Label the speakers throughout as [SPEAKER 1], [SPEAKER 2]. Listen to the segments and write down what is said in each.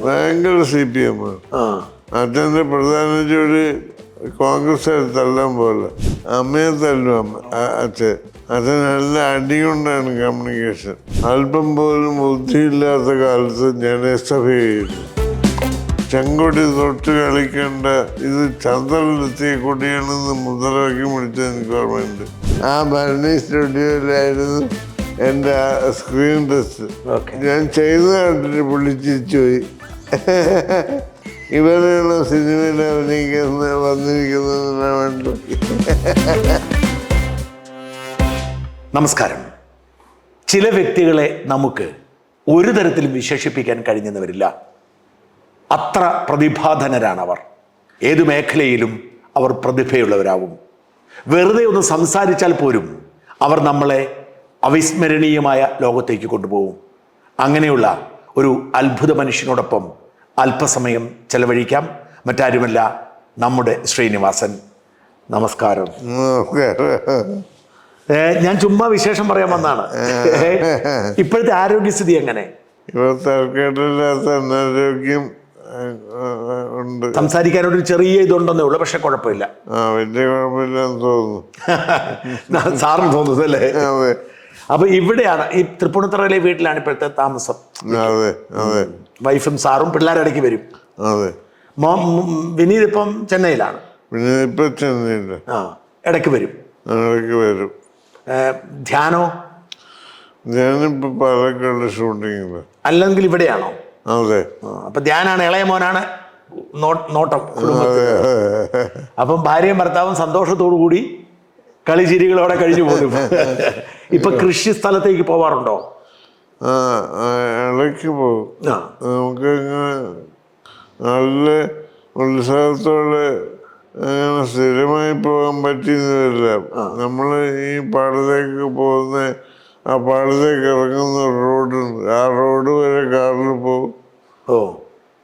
[SPEAKER 1] ഭയങ്കര CPM ആണ്. അച്ഛൻ്റെ പ്രധാന ജോലി കോൺഗ്രസ് തല്ലാൻ പോലെ. അമ്മയെ തല്ലും അച്ഛൻ. അച്ഛൻ നല്ല അടി കൊണ്ടാണ് കമ്മ്യൂണിക്കേഷൻ. അല്പം പോലും ബുദ്ധിയില്ലാത്ത കാലത്ത് ഞാൻ SFI ചെയ്തു. ചെങ്കൊടി തൊട്ട് കളിക്കേണ്ട ഇത് ചന്ദ്രനിലെത്തിയ കൊടിയാണെന്ന് മുദ്രാവാക്യം വിളിച്ചത് എനിക്ക് ഓർമ്മയുണ്ട്. ആ ഭരണി സ്റ്റുഡിയോയിലായിരുന്നു എൻ്റെ സ്ക്രീൻ ടെസ്റ്റ്. ഞാൻ ചെയ്ത കണ്ടിട്ട് വിളിച്ചിരിച്ചു പോയി. ഇവരെയുള്ള സിനിമയിൽ വന്നിരിക്കുന്നതിനാ വേണ്ടി.
[SPEAKER 2] നമസ്കാരം. ചില വ്യക്തികളെ നമുക്ക് ഒരു തരത്തിലും വിശേഷിപ്പിക്കാൻ കഴിഞ്ഞെന്ന് വരില്ല. അത്ര പ്രതിഭാധനരാണവർ. ഏതു മേഖലയിലും അവർ പ്രതിഭയുള്ളവരാവും. വെറുതെ ഒന്ന് സംസാരിച്ചാൽ പോലും അവർ നമ്മളെ അവിസ്മരണീയമായ ലോകത്തേക്ക് കൊണ്ടുപോകും. അങ്ങനെയുള്ള ഒരു അത്ഭുത മനുഷ്യനോടൊപ്പം അല്പസമയം ചെലവഴിക്കാം. മറ്റാരുമല്ല, നമ്മുടെ ശ്രീനിവാസൻ. നമസ്കാരം. ഞാൻ ചുമ്മാ വിശേഷം പറയാൻ വന്നാണ്. ഇപ്പോഴത്തെ ആരോഗ്യസ്ഥിതി എങ്ങനെ?
[SPEAKER 1] ആരോഗ്യം ഉണ്ട്.
[SPEAKER 2] സംസാരിക്കാനൊരു ചെറിയ ഇതുണ്ടെന്നേ ഉള്ളൂ, പക്ഷെ കുഴപ്പമില്ല.
[SPEAKER 1] വലിയ കുഴപ്പമില്ലെന്ന് തോന്നുന്നു.
[SPEAKER 2] സാറിന് തോന്നുന്നു അല്ലേ? അപ്പൊ ഇവിടെയാണ്, ഈ തൃപ്പൂണിത്തുറയിലെ വീട്ടിലാണ് ഇപ്പോഴത്തെ താമസം.
[SPEAKER 1] അതെ അതെ.
[SPEAKER 2] വൈഫും സാറും പിള്ളേരിടയ്ക്ക് വരും.
[SPEAKER 1] അതെ.
[SPEAKER 2] വിനീത് ഇപ്പം ചെന്നൈയിലാണ്.
[SPEAKER 1] ഇപ്പൊ ചെന്നൈയില്ല.
[SPEAKER 2] ഇടയ്ക്ക് വരും. ധ്യാനോ?
[SPEAKER 1] ഞാനിപ്പോ പാലക്കാട് ഷൂട്ടിങ്ങില്.
[SPEAKER 2] അല്ലെങ്കിൽ ഇവിടെയാണോ?
[SPEAKER 1] അതെ.
[SPEAKER 2] അപ്പൊ ധ്യാനാണ് ഇളയ മോനാണ് നോട്ടം കുടുംബത്തിൽ. അപ്പം ഭാര്യയും ഭർത്താവും സന്തോഷത്തോടു കൂടി കളിചിരികളോടെ കഴിഞ്ഞു പോകും. ഇപ്പൊ കൃഷി സ്ഥലത്തേക്ക് പോവാറുണ്ടോ?
[SPEAKER 1] ഇടയ്ക്ക് പോകും. നമുക്ക് നല്ല ഉത്സാഹത്തോടെ അങ്ങനെ സ്ഥിരമായി പോകാൻ പറ്റിയെന്ന് വരില്ല. നമ്മൾ ഈ പാടത്തേക്ക് പോകുന്ന, ആ പാടത്തേക്ക് ഇറങ്ങുന്ന റോഡുണ്ട്. ആ റോഡ് വരെ കാറിൽ പോകും.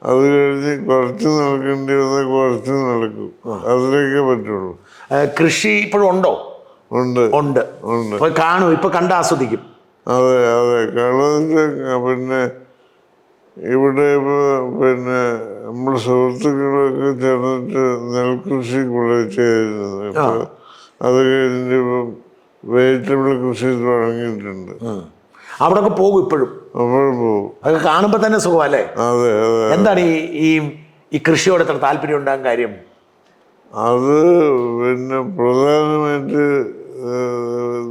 [SPEAKER 1] അത് കഴിഞ്ഞ് കുറച്ച് നടക്കേണ്ടി വന്നാൽ കുറച്ച് നടക്കും. അതിലേക്കേ പറ്റുള്ളൂ.
[SPEAKER 2] കൃഷി ഇപ്പോഴും ഉണ്ടോ?
[SPEAKER 1] ഉണ്ട്
[SPEAKER 2] ഉണ്ട്. കാണും, ഇപ്പൊ കണ്ട് ആസ്വദിക്കും.
[SPEAKER 1] അതെ അതെ. പിന്നെ ഇവിടെ പിന്നെ നമ്മുടെ സുഹൃത്തുക്കളൊക്കെ ചേർന്നിട്ട് നെൽകൃഷി കൂടെ ചെയ്തിരുന്നത്. ഇപ്പൊ അത് കഴിഞ്ഞിട്ട് ഇപ്പം വെജിറ്റബിൾ കൃഷി തുടങ്ങിയിട്ടുണ്ട്.
[SPEAKER 2] അവിടൊക്കെ പോകും ഇപ്പോഴും?
[SPEAKER 1] അപ്പോഴും പോകും.
[SPEAKER 2] അതൊക്കെ കാണുമ്പോ തന്നെ സുഖമല്ലേ?
[SPEAKER 1] അതെ അതെ.
[SPEAKER 2] എന്താണ് ഈ കൃഷിയോട് എത്ര താല്പര്യം ഉണ്ടാകാൻ കാര്യം?
[SPEAKER 1] അത് പിന്നെ പ്രധാനമായിട്ട്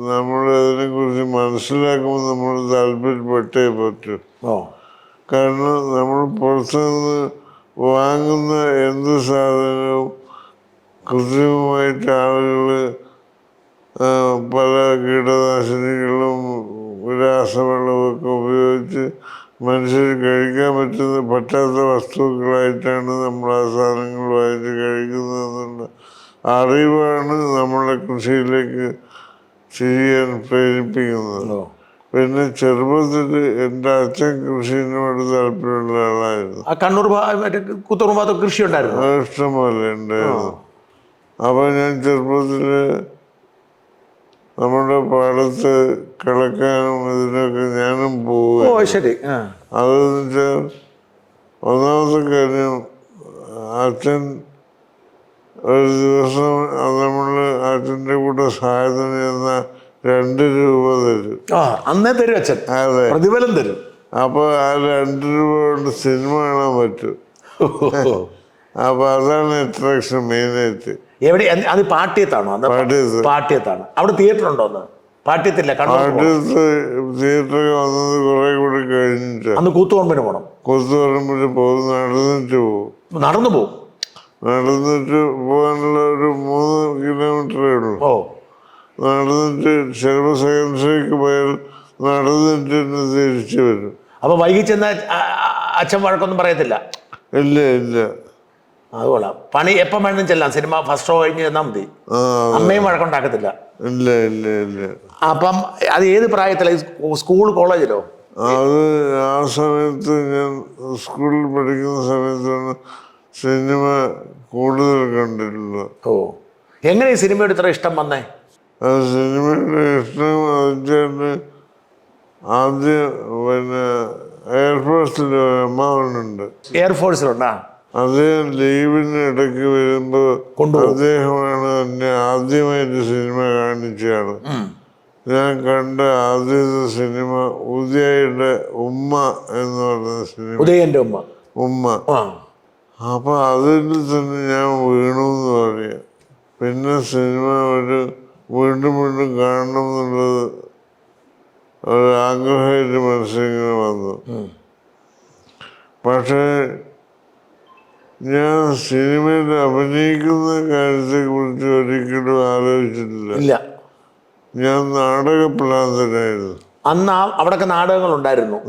[SPEAKER 1] നമ്മളതിനെ കുറിച്ച് മനസ്സിലാക്കുമ്പോൾ നമ്മൾ താല്പര്യപ്പെട്ടേ പറ്റൂ. കാരണം നമ്മൾ പുറത്തുനിന്ന് വാങ്ങുന്ന എന്ത് സാധനവും കൃത്രിമമായിട്ട് ആളുകൾ പല കീടനാശിനികളും രാസവളമൊക്കെ ഉപയോഗിച്ച് മനുഷ്യർ കഴിക്കാൻ പറ്റാത്ത വസ്തുക്കളായിട്ടാണ് നമ്മൾ ആ സാധനങ്ങൾ വാങ്ങിച്ച് കഴിക്കുന്നതെന്നുള്ള അറിവാണ് നമ്മളെ കൃഷിയിലേക്ക് ചെയ്യാൻ പ്രേരിപ്പിക്കുന്നത്. പിന്നെ ചെറുപ്പത്തിൽ എൻ്റെ അച്ഛൻ കൃഷിനോട് താല്പര്യമുള്ള ആളായിരുന്നു.
[SPEAKER 2] കണ്ണൂർ കുത്തൂർ ഭാഗത്ത് കൃഷി ഉണ്ടായിരുന്നു,
[SPEAKER 1] ഇഷ്ടംപോലെ ഉണ്ടായിരുന്നു. അപ്പോൾ ഞാൻ ചെറുപ്പത്തിൽ നമ്മുടെ പാടത്ത് കിളക്കാനും ഇതിനൊക്കെ ഞാനും പോകും.
[SPEAKER 2] ശരി.
[SPEAKER 1] അതെന്ന് വെച്ചാൽ ഒന്നാമത്തെ കാര്യം, അച്ഛൻ ഒരു ദിവസം നമ്മൾ അച്ഛൻ്റെ കൂടെ സഹായത്തിന് ചെന്നാൽ 2 രൂപ തരും.
[SPEAKER 2] അന്നേ തരും അച്ഛൻ.
[SPEAKER 1] അതെ,
[SPEAKER 2] പ്രതിഫലം തരും.
[SPEAKER 1] അപ്പോൾ ആ 2 രൂപ കൊണ്ട് സിനിമ കാണാൻ പറ്റും. അപ്പോൾ അതാണ് അട്രാക്ഷൻ മെയിനായിട്ട്.
[SPEAKER 2] എവിടെ? അത് പാട്യത്താണോ? പാട്യത്താണ്. അവിടെ തിയേറ്റർ ഉണ്ടോ? പാട്യത്തില്ല.
[SPEAKER 1] പാട്യത്ത് തിയേറ്റർ വന്നത് കുറെ കൂടി കഴിഞ്ഞിട്ട്.
[SPEAKER 2] അന്ന് കൂത്തുപറമ്പിന് പോകണം.
[SPEAKER 1] കൂത്തുപറമ്പിന് പോകും. നടന്നിട്ട് പോകും. നടന്നിട്ട് പോകാനുള്ള ഒരു 3 കിലോമീറ്ററേ ഉള്ളൂ. നടന്നിട്ട് ചിലപ്പോൾ സെക്കൻഡ് ഷോയ്ക്ക് പോയാൽ നടന്നിട്ട് തിരിച്ചു വരും.
[SPEAKER 2] അപ്പൊ വൈകി ചെന്ന അച്ഛൻ വഴക്കൊന്നും പറയത്തില്ല?
[SPEAKER 1] ഇല്ല ഇല്ല.
[SPEAKER 2] അതുകൊള്ളാം. പണി എപ്പം വേണം ചെല്ലാം. സിനിമ ഫസ്റ്റ് ഷോ കഴിഞ്ഞ് ചെന്നാൽ മതി. അമ്മയും വഴക്കുണ്ടാക്കത്തില്ല?
[SPEAKER 1] ഇല്ല ഇല്ല ഇല്ല.
[SPEAKER 2] അപ്പം അത് ഏത് പ്രായത്തില? സ്കൂൾ, കോളേജിലോ?
[SPEAKER 1] അത് ആ സമയത്ത് ഞാൻ സ്കൂളിൽ പഠിക്കുന്ന സമയത്താണ് സിനിമ കൂടുതൽ കണ്ടിട്ടുള്ളത്.
[SPEAKER 2] എങ്ങനെ ഈ സിനിമയുടെ ഇത്ര ഇഷ്ടം വന്നേ?
[SPEAKER 1] സിനിമയുടെ ഇഷ്ടം വെച്ചാൽ ആദ്യം പിന്നെ എയർഫോഴ്സിൽ അമ്മാവനുണ്ട്.
[SPEAKER 2] എയർഫോഴ്സിലുണ്ടാ?
[SPEAKER 1] അദ്ദേഹം ലീവിന് ഇടയ്ക്ക് വരുമ്പോ അദ്ദേഹമാണ് എന്നെ ആദ്യമായിട്ട് സിനിമ കാണിച്ചതാണ്. ഞാൻ കണ്ട ആദ്യത്തെ സിനിമ ഉദയയുടെ ഉമ്മ എന്ന് പറഞ്ഞ സിനിമ.
[SPEAKER 2] ഉദയന്റെ
[SPEAKER 1] ഉമ്മ. അപ്പൊ അതിൽ തന്നെ ഞാൻ വീണു എന്ന് പറയാം. പിന്നെ സിനിമ വീണ്ടും വീണ്ടും കാണണം എന്നുള്ളത് ഒരു ആഗ്രഹമായിട്ട് മനസ്സിങ്ങനെ വന്നു. പക്ഷേ ഞാൻ സിനിമയിൽ അഭിനയിക്കുന്ന കാര്യത്തെ കുറിച്ച് ഒരിക്കലും ആലോചിച്ചിട്ടില്ല. ഞാൻ നാടക പ്ലാന്തനായിരുന്നു.
[SPEAKER 2] അന്ന് അവിടൊക്കെ നാടകങ്ങളുണ്ടായിരുന്നു.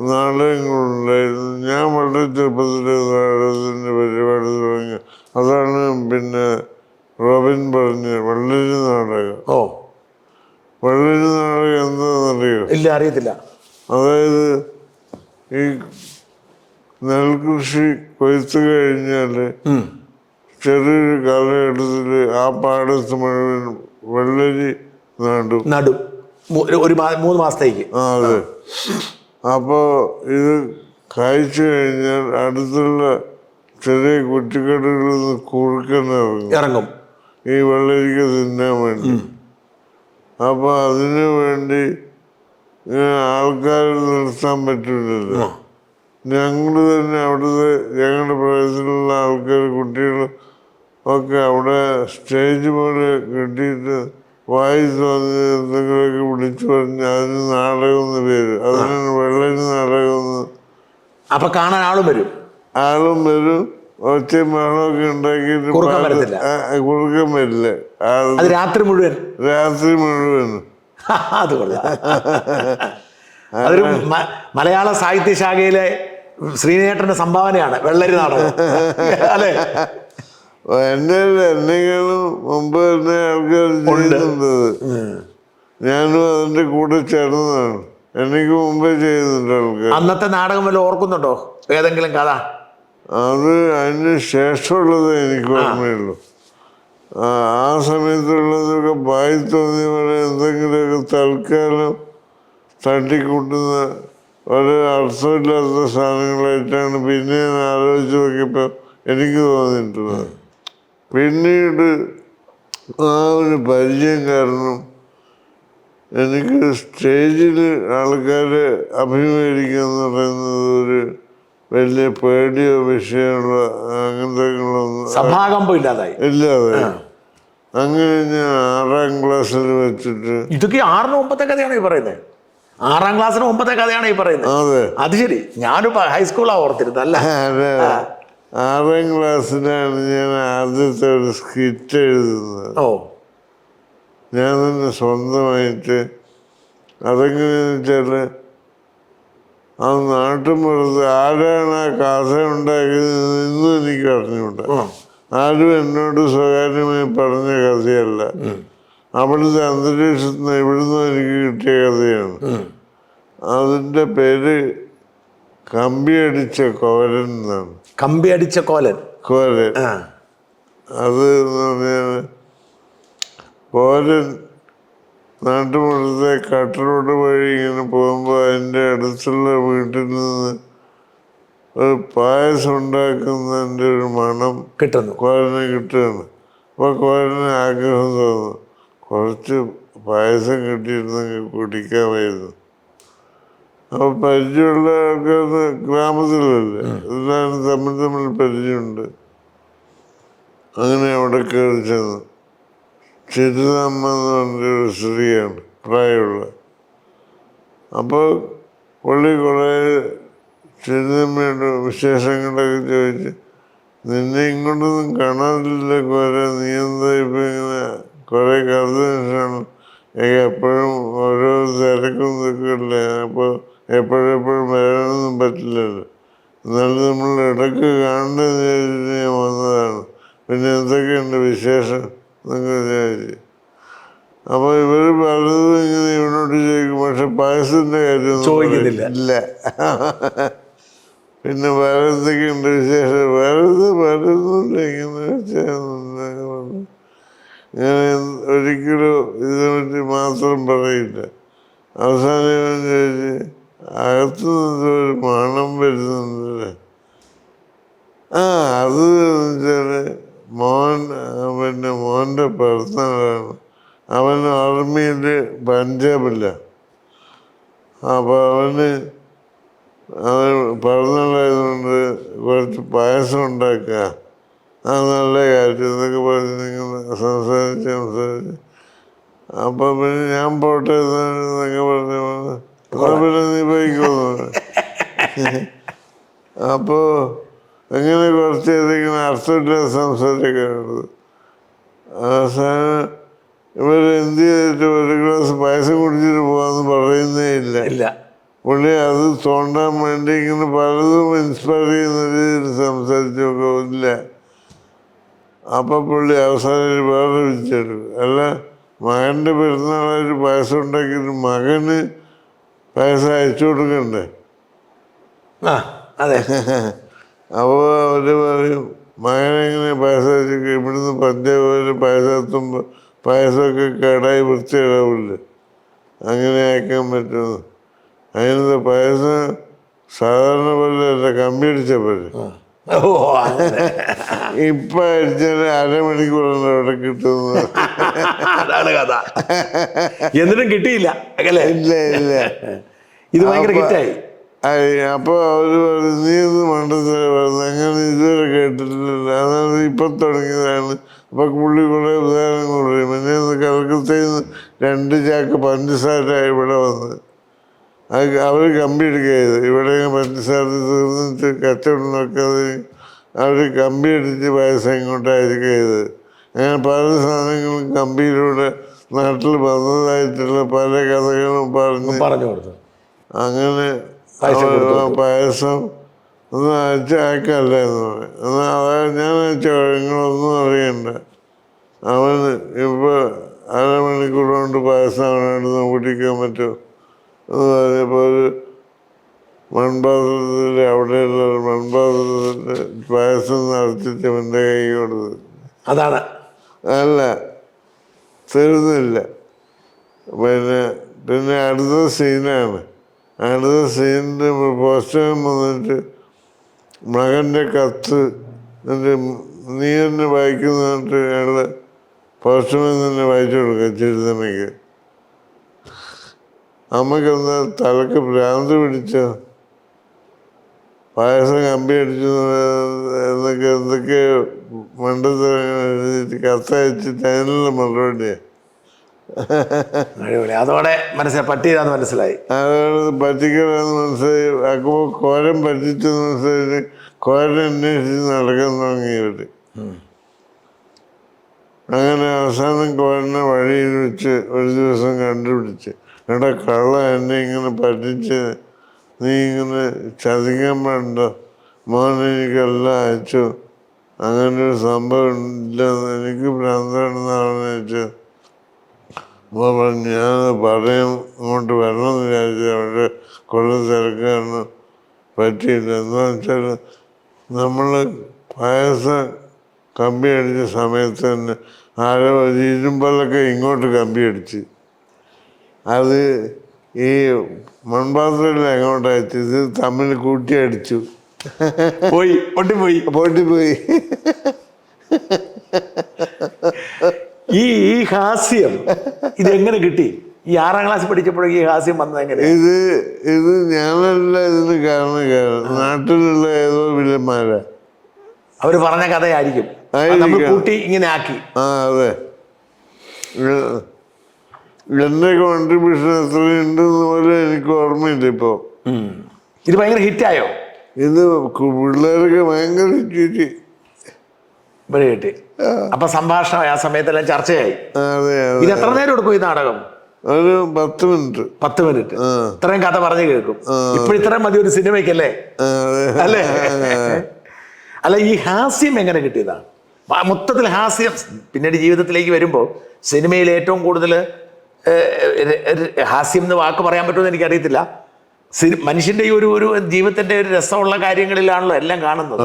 [SPEAKER 1] ഞാൻ വളരെ ചെറുപ്പത്തിൽ നാടകത്തിന്റെ പരിപാടി തുടങ്ങി. അതാണ് പിന്നെ റോബിൻ പറഞ്ഞ വെള്ളരി നാടകം. വെള്ളരി നാടകം എന്താണെന്നറിയോ?
[SPEAKER 2] ഇല്ല, അറിയത്തില്ല.
[SPEAKER 1] അതായത് ഈ നെൽകൃഷി കൊയ്ത്ത് കഴിഞ്ഞാല് ചെറിയൊരു കാലഘട്ടത്തില് ആ പാടത്ത് മുഴുവൻ വെള്ളരി നടും
[SPEAKER 2] ഒരു 3 മാസത്തേക്ക്.
[SPEAKER 1] അതെ. അപ്പോ ഇത് കഴിച്ചു കഴിഞ്ഞാൽ അടുത്തുള്ള ചെറിയ കുറ്റിക്കടകളിൽ നിന്ന് കുറുക്കൻ ഇറങ്ങും ഈ വെള്ളരിക്ക തിന്നാൻ വേണ്ടി. അപ്പൊ അതിനു വേണ്ടി ആൾക്കാർ നിർത്താൻ പറ്റില്ലല്ലോ. ഞങ്ങള് തന്നെ അവിടുത്തെ ഞങ്ങളുടെ പ്രദേശത്തുള്ള ആൾക്കാർ, കുട്ടികൾ ഒക്കെ അവിടെ സ്റ്റേജ് പോലെ കെട്ടിയിട്ട് വായി തോന്നി എന്തെങ്കിലുമൊക്കെ വിളിച്ചു പറഞ്ഞ് അതിന് നാടകം എന്ന് പേര്. അതിനാണ് വെള്ളരി നാടകം എന്ന്.
[SPEAKER 2] അപ്പൊ കാണാൻ ആളും വരും.
[SPEAKER 1] ഒച്ചയും മണമൊക്കെ ഉണ്ടാക്കിയിട്ട് കുറുക്കം വരില്ല.
[SPEAKER 2] രാത്രി മുഴുവൻ അതൊരു മലയാള സാഹിത്യ ശാഖയിലെ ശ്രീനേട്ടന്റെ സംഭാവനയാണ് വെള്ളരി നാടകം, അല്ലെ?
[SPEAKER 1] എന്നെക്കാളും മുമ്പ് തന്നെ ആൾക്കാർ ചെയ്യുന്നുണ്ട്. ഞാനും അതിന്റെ കൂടെ ചേർന്നതാണ്. എനിക്ക് മുമ്പേ ചെയ്യുന്നുണ്ട് ആൾക്കാർ.
[SPEAKER 2] അന്നത്തെ നാടകം വല്ല ഓർക്കുന്നുണ്ടോ? ഏതെങ്കിലും കഥ?
[SPEAKER 1] അത് അതിന് ശേഷമുള്ളത് എനിക്ക് ഓർമ്മയുള്ളൂ. ആ സമയത്തുള്ളതൊക്കെ വായി തോന്നിയ പോലെ എന്തെങ്കിലുമൊക്കെ തൽക്കാലം തട്ടിക്കൂട്ടുന്ന ഒരു അർത്ഥമില്ലാത്ത സാധനങ്ങളായിട്ടാണ് പിന്നെ ഞാൻ ആലോചിച്ച് നോക്കിയപ്പോൾ എനിക്ക് തോന്നിയിട്ടുള്ളത്. പിന്നീട് ആ ഒരു പരിചയം കാരണം എനിക്ക് സ്റ്റേജിൽ ആൾക്കാരെ അഭിമുഖീകരിക്കുക എന്ന് പറയുന്നത് ഒരു വലിയ പേടിയോ വിഷയമുള്ള അങ്ങനത്തെ ഇല്ലാതെ. അങ്ങനെ ഞാൻ 6ാം ക്ലാസ്സിൽ വെച്ചിട്ട്.
[SPEAKER 2] ഇതൊക്കെ 6ന് മുമ്പത്തെ കഥയാണ് ഈ പറയുന്നത്. 6ാം ക്ലാസ്സിന് മുമ്പത്തെ കഥയാണ് ഈ പറയുന്നത്.
[SPEAKER 1] അതെ,
[SPEAKER 2] അത് ശരി. ഞാനിപ്പോ ഹൈസ്കൂളാ ഓർത്തിരുന്നത്. അല്ല,
[SPEAKER 1] 6ാം ക്ലാസ്സിലാണ് ഞാൻ ആദ്യത്തെ ഒരു സ്കിറ്റ് എഴുതുന്നത്. ഞാൻ തന്നെ സ്വന്തമായിട്ട്. അതെങ്ങനെയാന്ന് വെച്ചാല് ആ നാട്ടുമ്പുറത്ത് ആരാണ് ആ കഥ ഉണ്ടാക്കിയത് ഇന്നും എനിക്ക് അറിഞ്ഞുകൂടാ. ആരും എന്നോട് സ്വകാര്യമായി പറഞ്ഞ കഥയല്ല. അവിടുത്തെ അന്തരീക്ഷത്തിൽ നിന്ന് ഇവിടുന്ന് എനിക്ക് കിട്ടിയ കഥയാണ്. അതിന്റെ പേര് കമ്പിയടിച്ച കോലൻ എന്നാണ്.
[SPEAKER 2] കമ്പിയടിച്ച കോലൻ.
[SPEAKER 1] അത് എന്ന് പറഞ്ഞാൽ കോലൻ നാട്ടുമ്പുറത്തെ കട്ടറോട് വഴി ഇങ്ങനെ പോകുമ്പോൾ അതിൻ്റെ അടുത്തുള്ള വീട്ടിൽ നിന്ന് ഒരു പായസം ഉണ്ടാക്കുന്നതിൻ്റെ ഒരു മണം കോലന് കിട്ടുകയാണ്. അപ്പോൾ കോലന് ആഗ്രഹം തോന്നുന്നു, കുറച്ച് പായസം കിട്ടിയിരുന്നെങ്കിൽ കുടിക്കാമായിരുന്നു. അപ്പോൾ പരിചയമുള്ള ആൾക്കാർ ഗ്രാമത്തിലല്ലേ, എല്ലാവരും തമ്മിൽ പരിചയമുണ്ട്. അങ്ങനെ അവിടെ കയറി ചെന്നു. ചിരിതമ്മ എന്ന് പറഞ്ഞൊരു സ്ത്രീയാണ്, പ്രായമുള്ള. അപ്പോൾ പുള്ളി കുറേ ചിരിതമ്മയുടെ വിശേഷങ്ങളൊക്കെ ചോദിച്ച്, നിന്നെ ഇങ്ങോട്ടൊന്നും കാണാനില്ല കുറെ, നീ എന്താ ഇപ്പം ഇങ്ങനെ കുറേ കഥയാണ്, എപ്പോഴും ഓരോ തിരക്കും നിൽക്കില്ലേ, അപ്പോൾ എപ്പോഴെപ്പോഴും വരാനൊന്നും പറ്റില്ലല്ലോ, എന്നാലും നമ്മൾ ഇടയ്ക്ക് കാണേണ്ടതെന്ന് ചോദിച്ചിട്ട് ഞാൻ വന്നതാണ്, പിന്നെ എന്തൊക്കെയുണ്ട് വിശേഷം എന്നൊക്കെ ചോദിച്ചു. അപ്പോൾ ഇവർ പലതും ഇങ്ങനെ ഇവനോട് ചോദിക്കും, പക്ഷെ പായസത്തിൻ്റെ കാര്യം ചോദിക്കുന്നില്ല. പിന്നെ വേറെ എന്തൊക്കെയുണ്ട് വിശേഷം, വേറൊന്നുമില്ല, ഇങ്ങനെ ഞാൻ ഒരിക്കലും ഇതിനെപ്പറ്റി മാത്രം പറയില്ല. അവസാനം ഇവൻ ചോദിച്ച്, അകത്തു നിന്ന് ഒരു മണം അത് വെച്ചാല് പിന്നെ മോൻ്റെ പിറന്നാളാണ്. അവൻ ആർമിയിൽ പഞ്ചാബില്ല. അപ്പോൾ അവൻ പിറന്നാളായതുകൊണ്ട് കുറച്ച് പായസം ഉണ്ടാക്കുക, അത് നല്ല കാര്യം എന്നൊക്കെ പറഞ്ഞ് നിങ്ങൾ സംസാരിച്ച് അപ്പോൾ പിന്നെ ഞാൻ പോട്ടെ എന്നൊക്കെ പറഞ്ഞു. എന്നാൽ പിന്നെ നീ പോയിക്കോന്നു. അപ്പോൾ അങ്ങനെ കുറച്ചധികം അർത്ഥമില്ലാത്ത സംസാരിക്കാനുള്ളത്. അവസാനം ഇവർ എന്ത് ചെയ്തിട്ട് ഒരു ഗ്ലാസ് പായസം കുടിച്ചിട്ട് പോകാമെന്ന് പറയുന്നേ ഇല്ല. പുള്ളി അത് തോണ്ടാൻ വേണ്ടി ഇങ്ങനെ പലതും ഇൻസ്പയർ ചെയ്യുന്ന രീതിയിൽ സംസാരിച്ചൊക്കെ ഇല്ല. അപ്പം പുള്ളി അവസാനം വേറെ വിളിച്ചെടുക്കും. അല്ല, മകൻ്റെ പെരുന്നാളായിട്ട് പായസം ഉണ്ടാക്കിയിട്ട് മകന് പായസം അയച്ചു കൊടുക്കണ്ടേ?
[SPEAKER 2] അതെ.
[SPEAKER 1] അപ്പോൾ അവർ പറയും, മകനെങ്ങനെ പായസം അയച്ചു? ഇവിടുന്ന് പഞ്ചാബ് പായസം എത്തുമ്പോൾ പായസമൊക്കെ കേടായി വൃത്തിയിടാവില്ല, അങ്ങനെ അയക്കാൻ പറ്റുമെന്ന്. അതിനകത്ത് പായസം സാധാരണ പോലെ അല്ല, കമ്പി അടിച്ച പോലെ. ഇപ്പം അടിച്ചാൽ അരമണിക്കൂറാണ് അവിടെ കിട്ടുന്നത്.
[SPEAKER 2] അതാണ് കഥ. എന്നിട്ടും കിട്ടിയില്ല.
[SPEAKER 1] ഇല്ല.
[SPEAKER 2] ഇത് ഭയങ്കര ഹിറ്റായി.
[SPEAKER 1] അപ്പോൾ അവർ പറഞ്ഞു, നീ ഒന്ന് മണ്ടത്തര പറഞ്ഞു, അങ്ങനെ ഇതുവരെ കേട്ടിട്ടില്ല, അതാണ് ഇപ്പം തുടങ്ങിയതാണ്. അപ്പം പുള്ളി കുറേ ഉദാഹരണങ്ങൾ പറയും. പിന്നെ കൽക്കത്തയിൽ നിന്ന് 2 ചാക്ക് പഞ്ചസാര ഇവിടെ വന്ന് അവർ കമ്പി എടുക്കുകയത്. ഇവിടെ പഞ്ചസാര തീർന്നിട്ട് കച്ചവടം നോക്കാതെ അവർ കമ്പി അടിച്ച് പായസം ഇങ്ങോട്ട് അയക്കുകയത്. അങ്ങനെ പല സാധനങ്ങളും കമ്പിയിലൂടെ നാട്ടിൽ വന്നതായിട്ടുള്ള പല കഥകളും പറഞ്ഞു
[SPEAKER 2] കൊടുത്തു.
[SPEAKER 1] അങ്ങനെ പായസം ഒന്ന് അയക്കല്ല എന്ന് പറയും. എന്നാൽ അതായത് ഞാൻ അയച്ചോ, നിങ്ങളൊന്നും അറിയണ്ട. അവന് ഇപ്പോൾ അരമണിക്കൂർ കൊണ്ട് പായസം അവനായിട്ട് കുടിക്കാൻ പറ്റും എന്ന് പറഞ്ഞപ്പോൾ ഒരു മൺപാത്രത്തിൽ, അവിടെയുള്ള മൺപാത്രത്തിൽ പായസം നിറച്ചിട്ട് എൻ്റെ കൈ കൊടുത്ത്.
[SPEAKER 2] അതാണ്.
[SPEAKER 1] അല്ല, തീർന്നില്ല. പിന്നെ അടുത്ത സീനാണ്. അടുത്ത സീനിൻ്റെ പോസ്റ്റ്മാൻ വന്നിട്ട് മകൻ്റെ കത്ത് നീ തന്നെ വായിക്കുന്നതായിട്ട് അയാൾ പോസ്റ്റ്മാൻ തന്നെ വായിച്ചു കൊടുക്കുക ചിരുതമ്മയ്ക്ക്. അമ്മക്കെന്താ തലക്ക് ഭ്രാന്ത് പിടിച്ചോ? പായസം കമ്പി അടിച്ചു എന്തൊക്കെ മണ്ടത്തരങ്ങൾ എഴുതിയിട്ട് കത്തയച്ചിട്ട് അതിനുള്ള മറുപടിയാണ്.
[SPEAKER 2] അതോടെ പറ്റിയതാന്ന് മനസ്സിലായി.
[SPEAKER 1] അതോടെ പറ്റിക്കലാന്ന് മനസ്സിലായി. അപ്പോൾ കോരം പറ്റിച്ചെന്ന് മനസ്സിലായിട്ട് കോരൻ അന്വേഷിച്ച് നടക്കാൻ തുടങ്ങി ഇവര്. അങ്ങനെ അവസാനം കോരനെ വഴിയിൽ വെച്ച് ഒരു ദിവസം കണ്ടുപിടിച്ച്, എടാ കള്ള, എന്നെ ഇങ്ങനെ പറ്റിച്ച് നീ ഇങ്ങനെ ചതിക്കാൻ വേണ്ട, മോൻ എനിക്കെല്ലാം അയച്ചു, അങ്ങനൊരു സംഭവം ഇല്ലെന്ന്, എനിക്ക് ഭ്രാന്താണെന്നാണെന്ന് വെച്ചു. അപ്പോൾ പറഞ്ഞു, ഞാൻ പറയും ഇങ്ങോട്ട് വരണമെന്ന് വിചാരിച്ചു, അവിടെ കൊള്ള തിരക്കാണ്, പറ്റിയില്ല. എന്താണെന്ന് വെച്ചാൽ നമ്മൾ പായസം കമ്പി അടിച്ച സമയത്ത് തന്നെ ആരോ ഇരുമ്പലൊക്കെ ഇങ്ങോട്ട് കമ്പി അടിച്ച്, അത് ഈ മൺപാത്രത്തിൽ എങ്ങോട്ട് അയച്ചു, ഇത് തമ്മിൽ കൂട്ടി അടിച്ചു, പൊട്ടിപ്പോയി.
[SPEAKER 2] ഈ ഹാസ്യം ഇതെങ്ങനെ കിട്ടി? ഈ 6ാം ക്ലാസ് പഠിച്ചപ്പോഴേക്ക് ഈ ഹാസ്യം വന്നത് എങ്ങനെ?
[SPEAKER 1] ഇത് ഞാനല്ല ഇതിന് കാരണക്കാരൻ, നാട്ടിലുള്ള ഏതോ വില്ലന്മാരാ.
[SPEAKER 2] അവര് പറഞ്ഞ കഥയായിരിക്കും, കൂട്ടി ഇങ്ങനെ ആക്കി.
[SPEAKER 1] അതെ. എന്റെ കോൺട്രിബ്യൂഷൻ എത്രയുണ്ടെന്ന് പോലെ എനിക്ക് ഓർമ്മയില്ല ഇപ്പൊ.
[SPEAKER 2] ഇത് ഭയങ്കര ഹിറ്റായോ?
[SPEAKER 1] ഇത് പിള്ളേർക്ക് ഭയങ്കര ഹിറ്റ്
[SPEAKER 2] കിട്ടി. അപ്പൊ സംഭാഷണം ആ സമയത്തെല്ലാം ചർച്ചയായി. ഇത് എത്ര നേരം എടുക്കും ഈ നാടകം?
[SPEAKER 1] ഒരു 10 മിനിറ്റ്.
[SPEAKER 2] 10 മിനിറ്റ് ഇത്രയും കഥ പറഞ്ഞു കേൾക്കും. ഇപ്പൊ ഇത്രയും മതി ഒരു സിനിമയ്ക്കല്ലേ? അല്ലേ? അല്ല, ഈ ഹാസ്യം എങ്ങനെ കിട്ടിയതാണ്? മൊത്തത്തിൽ ഹാസ്യം പിന്നീട് ജീവിതത്തിലേക്ക് വരുമ്പോൾ സിനിമയിൽ ഏറ്റവും കൂടുതൽ ഹാസ്യം എന്ന് വാക്ക് പറയാൻ പറ്റുമെന്ന് എനിക്കറിയത്തില്ല. മനുഷ്യന്റെ ഈ ഒരു ജീവിതത്തിന്റെ ഒരു രസമുള്ള കാര്യങ്ങളിലാണല്ലോ എല്ലാം കാണുന്നത്.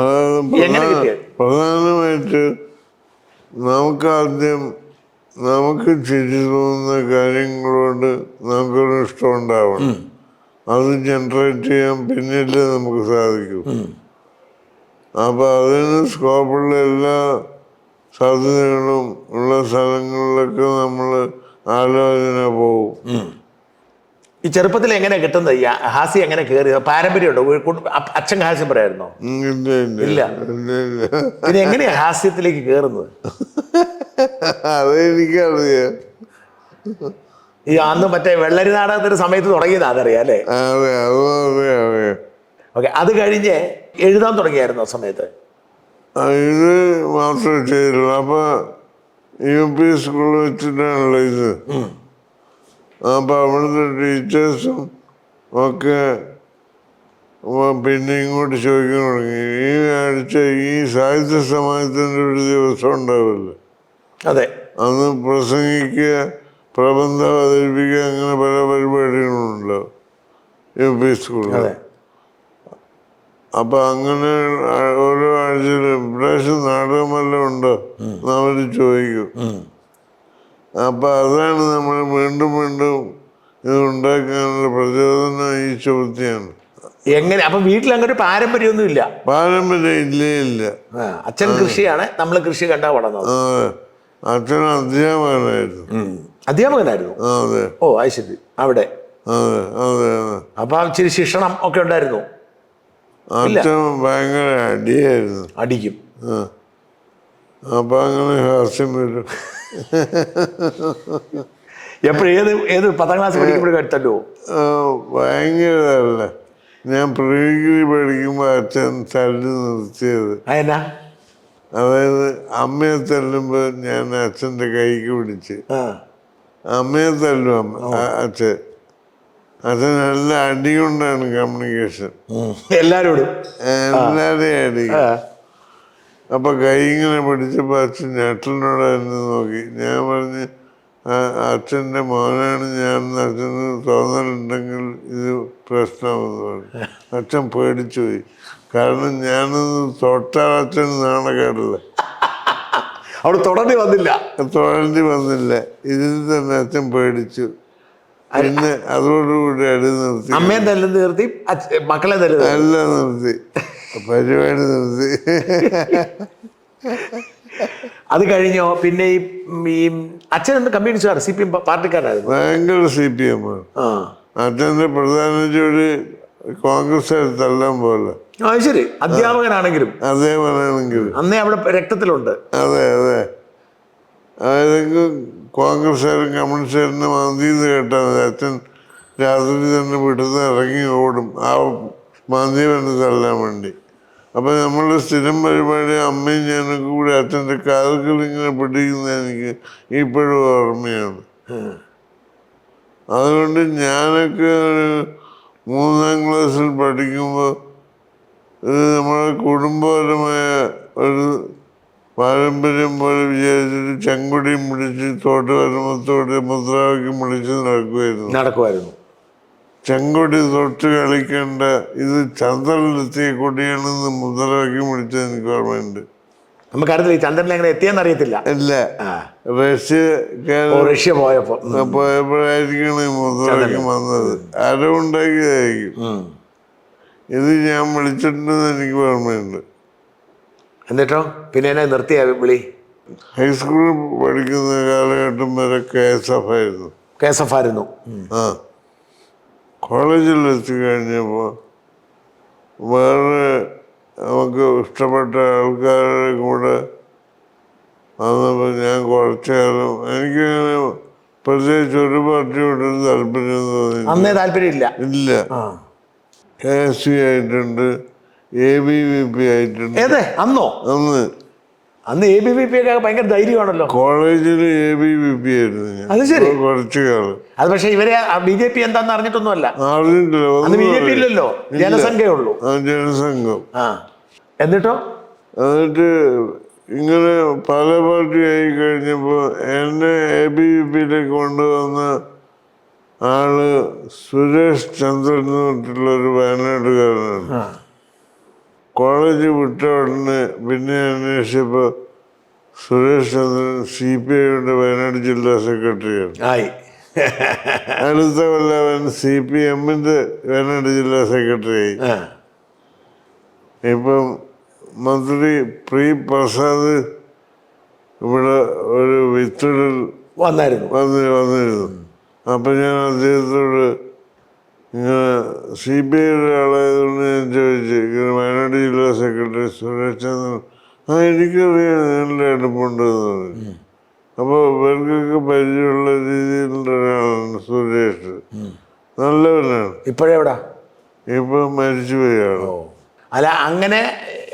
[SPEAKER 2] എങ്ങനെ കിട്ടിയത്?
[SPEAKER 1] പ്രധാനമായിട്ട് നമുക്കാദ്യം നമുക്ക് ചിരി തോന്നുന്ന കാര്യങ്ങളോട് നമുക്കൊരു ഇഷ്ടം ഉണ്ടാവണം. അത് ജനറേറ്റ് ചെയ്യാൻ പിന്നീട് നമുക്ക് സാധിക്കും. അപ്പം അതിന് സ്കോപ്പുള്ള എല്ലാ സാധ്യതകളും ഉള്ള സ്ഥലങ്ങളിലൊക്കെ നമ്മൾ ആലോചന പോവും.
[SPEAKER 2] ഈ ചെറുപ്പത്തിൽ എങ്ങനെ കിട്ടുന്നത്? ഈ ഹാസ്യം എങ്ങനെ കയറിയത്? പാരമ്പര്യമുണ്ടോ? അച്ഛൻ ഹാസ്യം പറയായിരുന്നോ? ഇല്ല. പിന്നെ എങ്ങനെയാ ഹാസ്യത്തിലേക്ക് കയറുന്നത്?
[SPEAKER 1] അതെനിക്കറിയാം.
[SPEAKER 2] ഈ അന്ന് മറ്റേ വെള്ളരി നാടകത്തിന്റെ സമയത്ത് തുടങ്ങിയതാ, അതറിയാം അല്ലേ?
[SPEAKER 1] അതെ, അറിയാം.
[SPEAKER 2] ഓക്കെ, അത് കഴിഞ്ഞ് എഴുതാൻ തുടങ്ങിയായിരുന്നു ആ സമയത്ത്?
[SPEAKER 1] ഇത് മാത്രമേ ചെയ്തുള്ളൂ. അപ്പൊ UP സ്കൂളിൽ വെച്ചിട്ടാണല്ലോ ഇത്. അപ്പൊ അവിടുത്തെ ടീച്ചേഴ്സും ഒക്കെ പിന്നെ ഇങ്ങോട്ട് ചോദിക്കാൻ തുടങ്ങി, ഈ ആഴ്ച ഈ സാഹിത്യ സമാജത്തിൻ്റെ ഒരു ദിവസം ഉണ്ടാവില്ല,
[SPEAKER 2] അതെ,
[SPEAKER 1] അന്ന് പ്രസംഗിക്കുക, പ്രബന്ധം അവതരിപ്പിക്കുക, അങ്ങനെ പല പരിപാടികളുണ്ടാവും UP സ്കൂളിൽ. അപ്പൊ അങ്ങനെ ഓരോ ആഴ്ചയിൽ ഇപ്രാവശ്യം നാടകമെല്ലാം ഉണ്ടോ എന്ന് അവർ ചോദിക്കും. അപ്പൊ അതാണ് നമ്മൾ വീണ്ടും വീണ്ടും ഇത് ഉണ്ടാക്കാനുള്ള പ്രചോദനം ഈ ചോദ്യമാണ്.
[SPEAKER 2] എങ്ങനെ? അപ്പൊ വീട്ടിൽ അങ്ങനെ ഒരു പാരമ്പര്യമൊന്നും ഇല്ല?
[SPEAKER 1] പാരമ്പര്യം ഇല്ല.
[SPEAKER 2] അച്ഛൻ കൃഷിയാണ്, നമ്മൾ കൃഷി കണ്ടാ വളർന്നത്.
[SPEAKER 1] അച്ഛൻ അധ്യാപകനായിരുന്നു.
[SPEAKER 2] അധ്യാപകനായിരുന്നു?
[SPEAKER 1] അതെ.
[SPEAKER 2] ഓ, അത് ശരി. അവിടെ?
[SPEAKER 1] അതെ.
[SPEAKER 2] അപ്പൊ ഇച്ചിരി ശിക്ഷണം ഒക്കെ ഉണ്ടായിരുന്നു?
[SPEAKER 1] അച്ഛൻ ഭയങ്കര അടിയായിരുന്നു.
[SPEAKER 2] അടിക്കും?
[SPEAKER 1] അപ്പൊ അങ്ങനെ ഹാസ്യം വരും.
[SPEAKER 2] എപ്പോഴും ഏത് 10ാം ക്ലാസ് പഠിക്കുമ്പോഴും എടുത്തല്ലോ?
[SPEAKER 1] ഭയങ്കരല്ല. ഞാൻ പ്രീ ഡിഗ്രി പഠിക്കുമ്പോൾ അച്ഛൻ തല്ലി നിർത്തിയത്.
[SPEAKER 2] അതെന്നാ?
[SPEAKER 1] അതായത് അമ്മയെ തല്ലുമ്പോൾ ഞാൻ അച്ഛൻ്റെ കൈക്ക് പിടിച്ച് അമ്മയെ തല്ലും അച്ഛൻ നല്ല അടി കൊണ്ടാണ് കമ്മ്യൂണിക്കേഷൻ,
[SPEAKER 2] എല്ലാവരോടും
[SPEAKER 1] എല്ലാവരെയും അടി. അപ്പൊ കൈ ഇങ്ങനെ പിടിച്ചപ്പോൾ അച്ഛൻ ഞെട്ടലിനോടായിരുന്നു നോക്കി. ഞാൻ പറഞ്ഞ് അച്ഛൻ്റെ മോനാണ് ഞാൻ, അച്ഛന് തോന്നലുണ്ടെങ്കിൽ ഇത് പ്രശ്നമെന്ന് പറഞ്ഞു. അച്ഛൻ പേടിച്ചു പോയി. കാരണം ഞാനൊന്ന് തൊട്ടാൽ അച്ഛൻ നാണക്കേടല്ല.
[SPEAKER 2] അവിടെ തൊടേണ്ടി
[SPEAKER 1] വന്നില്ല. ഇതിൽ തന്നെ അച്ഛൻ പേടിച്ചു. പിന്നെ അതോടുകൂടി അടി നിർത്തി.
[SPEAKER 2] അമ്മയെ തല്ലു നിർത്തി, മക്കളെ തല്ലു
[SPEAKER 1] എല്ലാം നിർത്തി, പരിപാടി നിർത്തി.
[SPEAKER 2] അത് കഴിഞ്ഞോ? പിന്നെ ഈ അച്ഛൻ എന്ത് കമ്മ്യൂണിസ്റ്റുകാർ, CPM പാർട്ടിക്കാരായിരുന്നു?
[SPEAKER 1] ഭയങ്കര CPM ആണ്. അച്ഛൻ്റെ പ്രധാന ജോലി കോൺഗ്രസ് തല്ലാൻ പോലെ.
[SPEAKER 2] അത് ശരി. അധ്യാപകനാണെങ്കിലും അന്നേ അവിടെ രക്തത്തിലുണ്ട്.
[SPEAKER 1] അതെ. അതായത് കോൺഗ്രസ്സുകാരും കമ്മ്യൂണിസ്റ്റുകാരനെ മന്തിന്ന് കേട്ടാൽ മതി, അച്ഛൻ രാത്രി തന്നെ വീട്ടിൽ ഇറങ്ങി ഓടും ആ മന്തിവനെ തല്ലാൻ വേണ്ടി. അപ്പം നമ്മളുടെ സ്ഥിരം പരിപാടി അമ്മയും ഞാനൊക്കെ കൂടി അച്ഛൻ്റെ കാലുകൾ ഇങ്ങനെ പിടിക്കുന്നത് എനിക്ക് ഇപ്പോഴും ഓർമ്മയാണ്. അതുകൊണ്ട് ഞാനൊക്കെ ഒരു 3ാം ക്ലാസ്സിൽ പഠിക്കുമ്പോൾ ഇത് നമ്മുടെ കുടുംബപരമായ ഒരു പാരമ്പര്യം പോലെ വിചാരിച്ചിട്ട് ചെങ്കൊടിയും പിടിച്ച് തോട്ട് വരുമ്പത്തോടെ മുദ്രാവാക്യം വിളിച്ച് നടക്കുമായിരുന്നു. ചെങ്കൊടി തൊട്ട് കളിക്കേണ്ട, ഇത് ചന്ദ്രനിലെത്തിയ കൊടിയാണെന്ന് മുദ്രാവാക്യം വിളിച്ചത് എനിക്ക് ഓർമ്മയുണ്ട്.
[SPEAKER 2] നമുക്കറിയത്തില്ല ചന്ദ്രനിൽ എങ്ങനെ എത്തിയെന്ന് അറിയത്തില്ല.
[SPEAKER 1] ഇല്ല, റഷ്യ പോയപ്പോഴായിരിക്കണം ഈ മുദ്രാവാക്യം വന്നത്. ആരോ ഉണ്ടാക്കിയതായിരിക്കും. ഇത് ഞാൻ വിളിച്ചിട്ടുണ്ടെന്ന് എനിക്ക് ഓർമ്മയുണ്ട്.
[SPEAKER 2] എന്നിട്ടോ പിന്നെ എന്നെ നിർത്തിയ വിളി?
[SPEAKER 1] ഹൈസ്കൂളിൽ പഠിക്കുന്ന കാലഘട്ടം വരെ KSF ആയിരുന്നു. കോളേജിൽ എത്തിക്കഴിഞ്ഞപ്പോൾ വേറെ നമുക്ക് ഇഷ്ടപ്പെട്ട ആൾക്കാരുടെ കൂടെ വന്നപ്പോൾ ഞാൻ കുറച്ചു കാലം എനിക്കങ്ങനെ പ്രത്യേകിച്ച് ഒരു പാർട്ടിയോടൊരു താല്പര്യം തോന്നി. ഇല്ല. KSU ആയിട്ടുണ്ട്, ABVP ആയിട്ടുണ്ട്.
[SPEAKER 2] അന്ന് ABVP ഒക്കെ ഭയങ്കര ധൈര്യമാണല്ലോ.
[SPEAKER 1] കോളേജിൽ ABVP ആയിരുന്നു ഞാൻ.
[SPEAKER 2] അത് ശരി.
[SPEAKER 1] കുറച്ചു കാലം.
[SPEAKER 2] അത് പക്ഷെ ഇവരെ BJP എന്താന്ന് അറിഞ്ഞിട്ടൊന്നുമല്ല.
[SPEAKER 1] അറിഞ്ഞിട്ടില്ല.
[SPEAKER 2] അന്ന് BJP ഇല്ലല്ലോ, ജനസംഘയുള്ളൂ.
[SPEAKER 1] ജനസംഘം.
[SPEAKER 2] എന്നിട്ട്
[SPEAKER 1] ഇങ്ങനെ പല പാർട്ടി ആയി കഴിഞ്ഞപ്പോൾ എന്നെ ABVPയിലേക്ക് കൊണ്ടുവന്ന ആള് സുരേഷ് ചന്ദ്രൻ എന്ന് പറഞ്ഞിട്ടുള്ളൊരു വയനാട്ടുകാരനാണ്. കോളേജ് വിട്ട ഉടനെ പിന്നെ അന്വേഷിച്ചപ്പോൾ സുരേഷ് ചന്ദ്രൻ CPIയുടെ വയനാട് ജില്ലാ സെക്രട്ടറിയാണ്. അടുത്ത കൊല്ലം അവൻ CPMന്റെ വയനാട് ജില്ലാ സെക്രട്ടറി ആയി. ഇപ്പം മന്ത്രി പ്രീ പ്രസാദ് ഇവിടെ ഒരു വിത്തിടൽ
[SPEAKER 2] വന്നായിരുന്നു.
[SPEAKER 1] വന്നിരുന്നു. അപ്പം ഞാൻ അദ്ദേഹത്തോട് ഇങ്ങനെ CBIയുടെ ആളായതുകൊണ്ട് ഞാൻ ചോദിച്ചു, ഇങ്ങനെ വയനാട് ജില്ലാ സെക്രട്ടറി സുരേഷ് ചന്ദ്രൻ, എനിക്കറിയാം നല്ല അടുപ്പുണ്ടെന്ന് പറഞ്ഞു. അപ്പോൾ ഇവർക്കൊക്കെ പരിചയമുള്ള രീതിയിലുള്ള ഒരാളാണ് സുരേഷ്, നല്ലവനാണ്.
[SPEAKER 2] ഇപ്പോഴെവിടാ?
[SPEAKER 1] ഇപ്പൊ മരിച്ചുപോയാണ്.
[SPEAKER 2] അല്ല,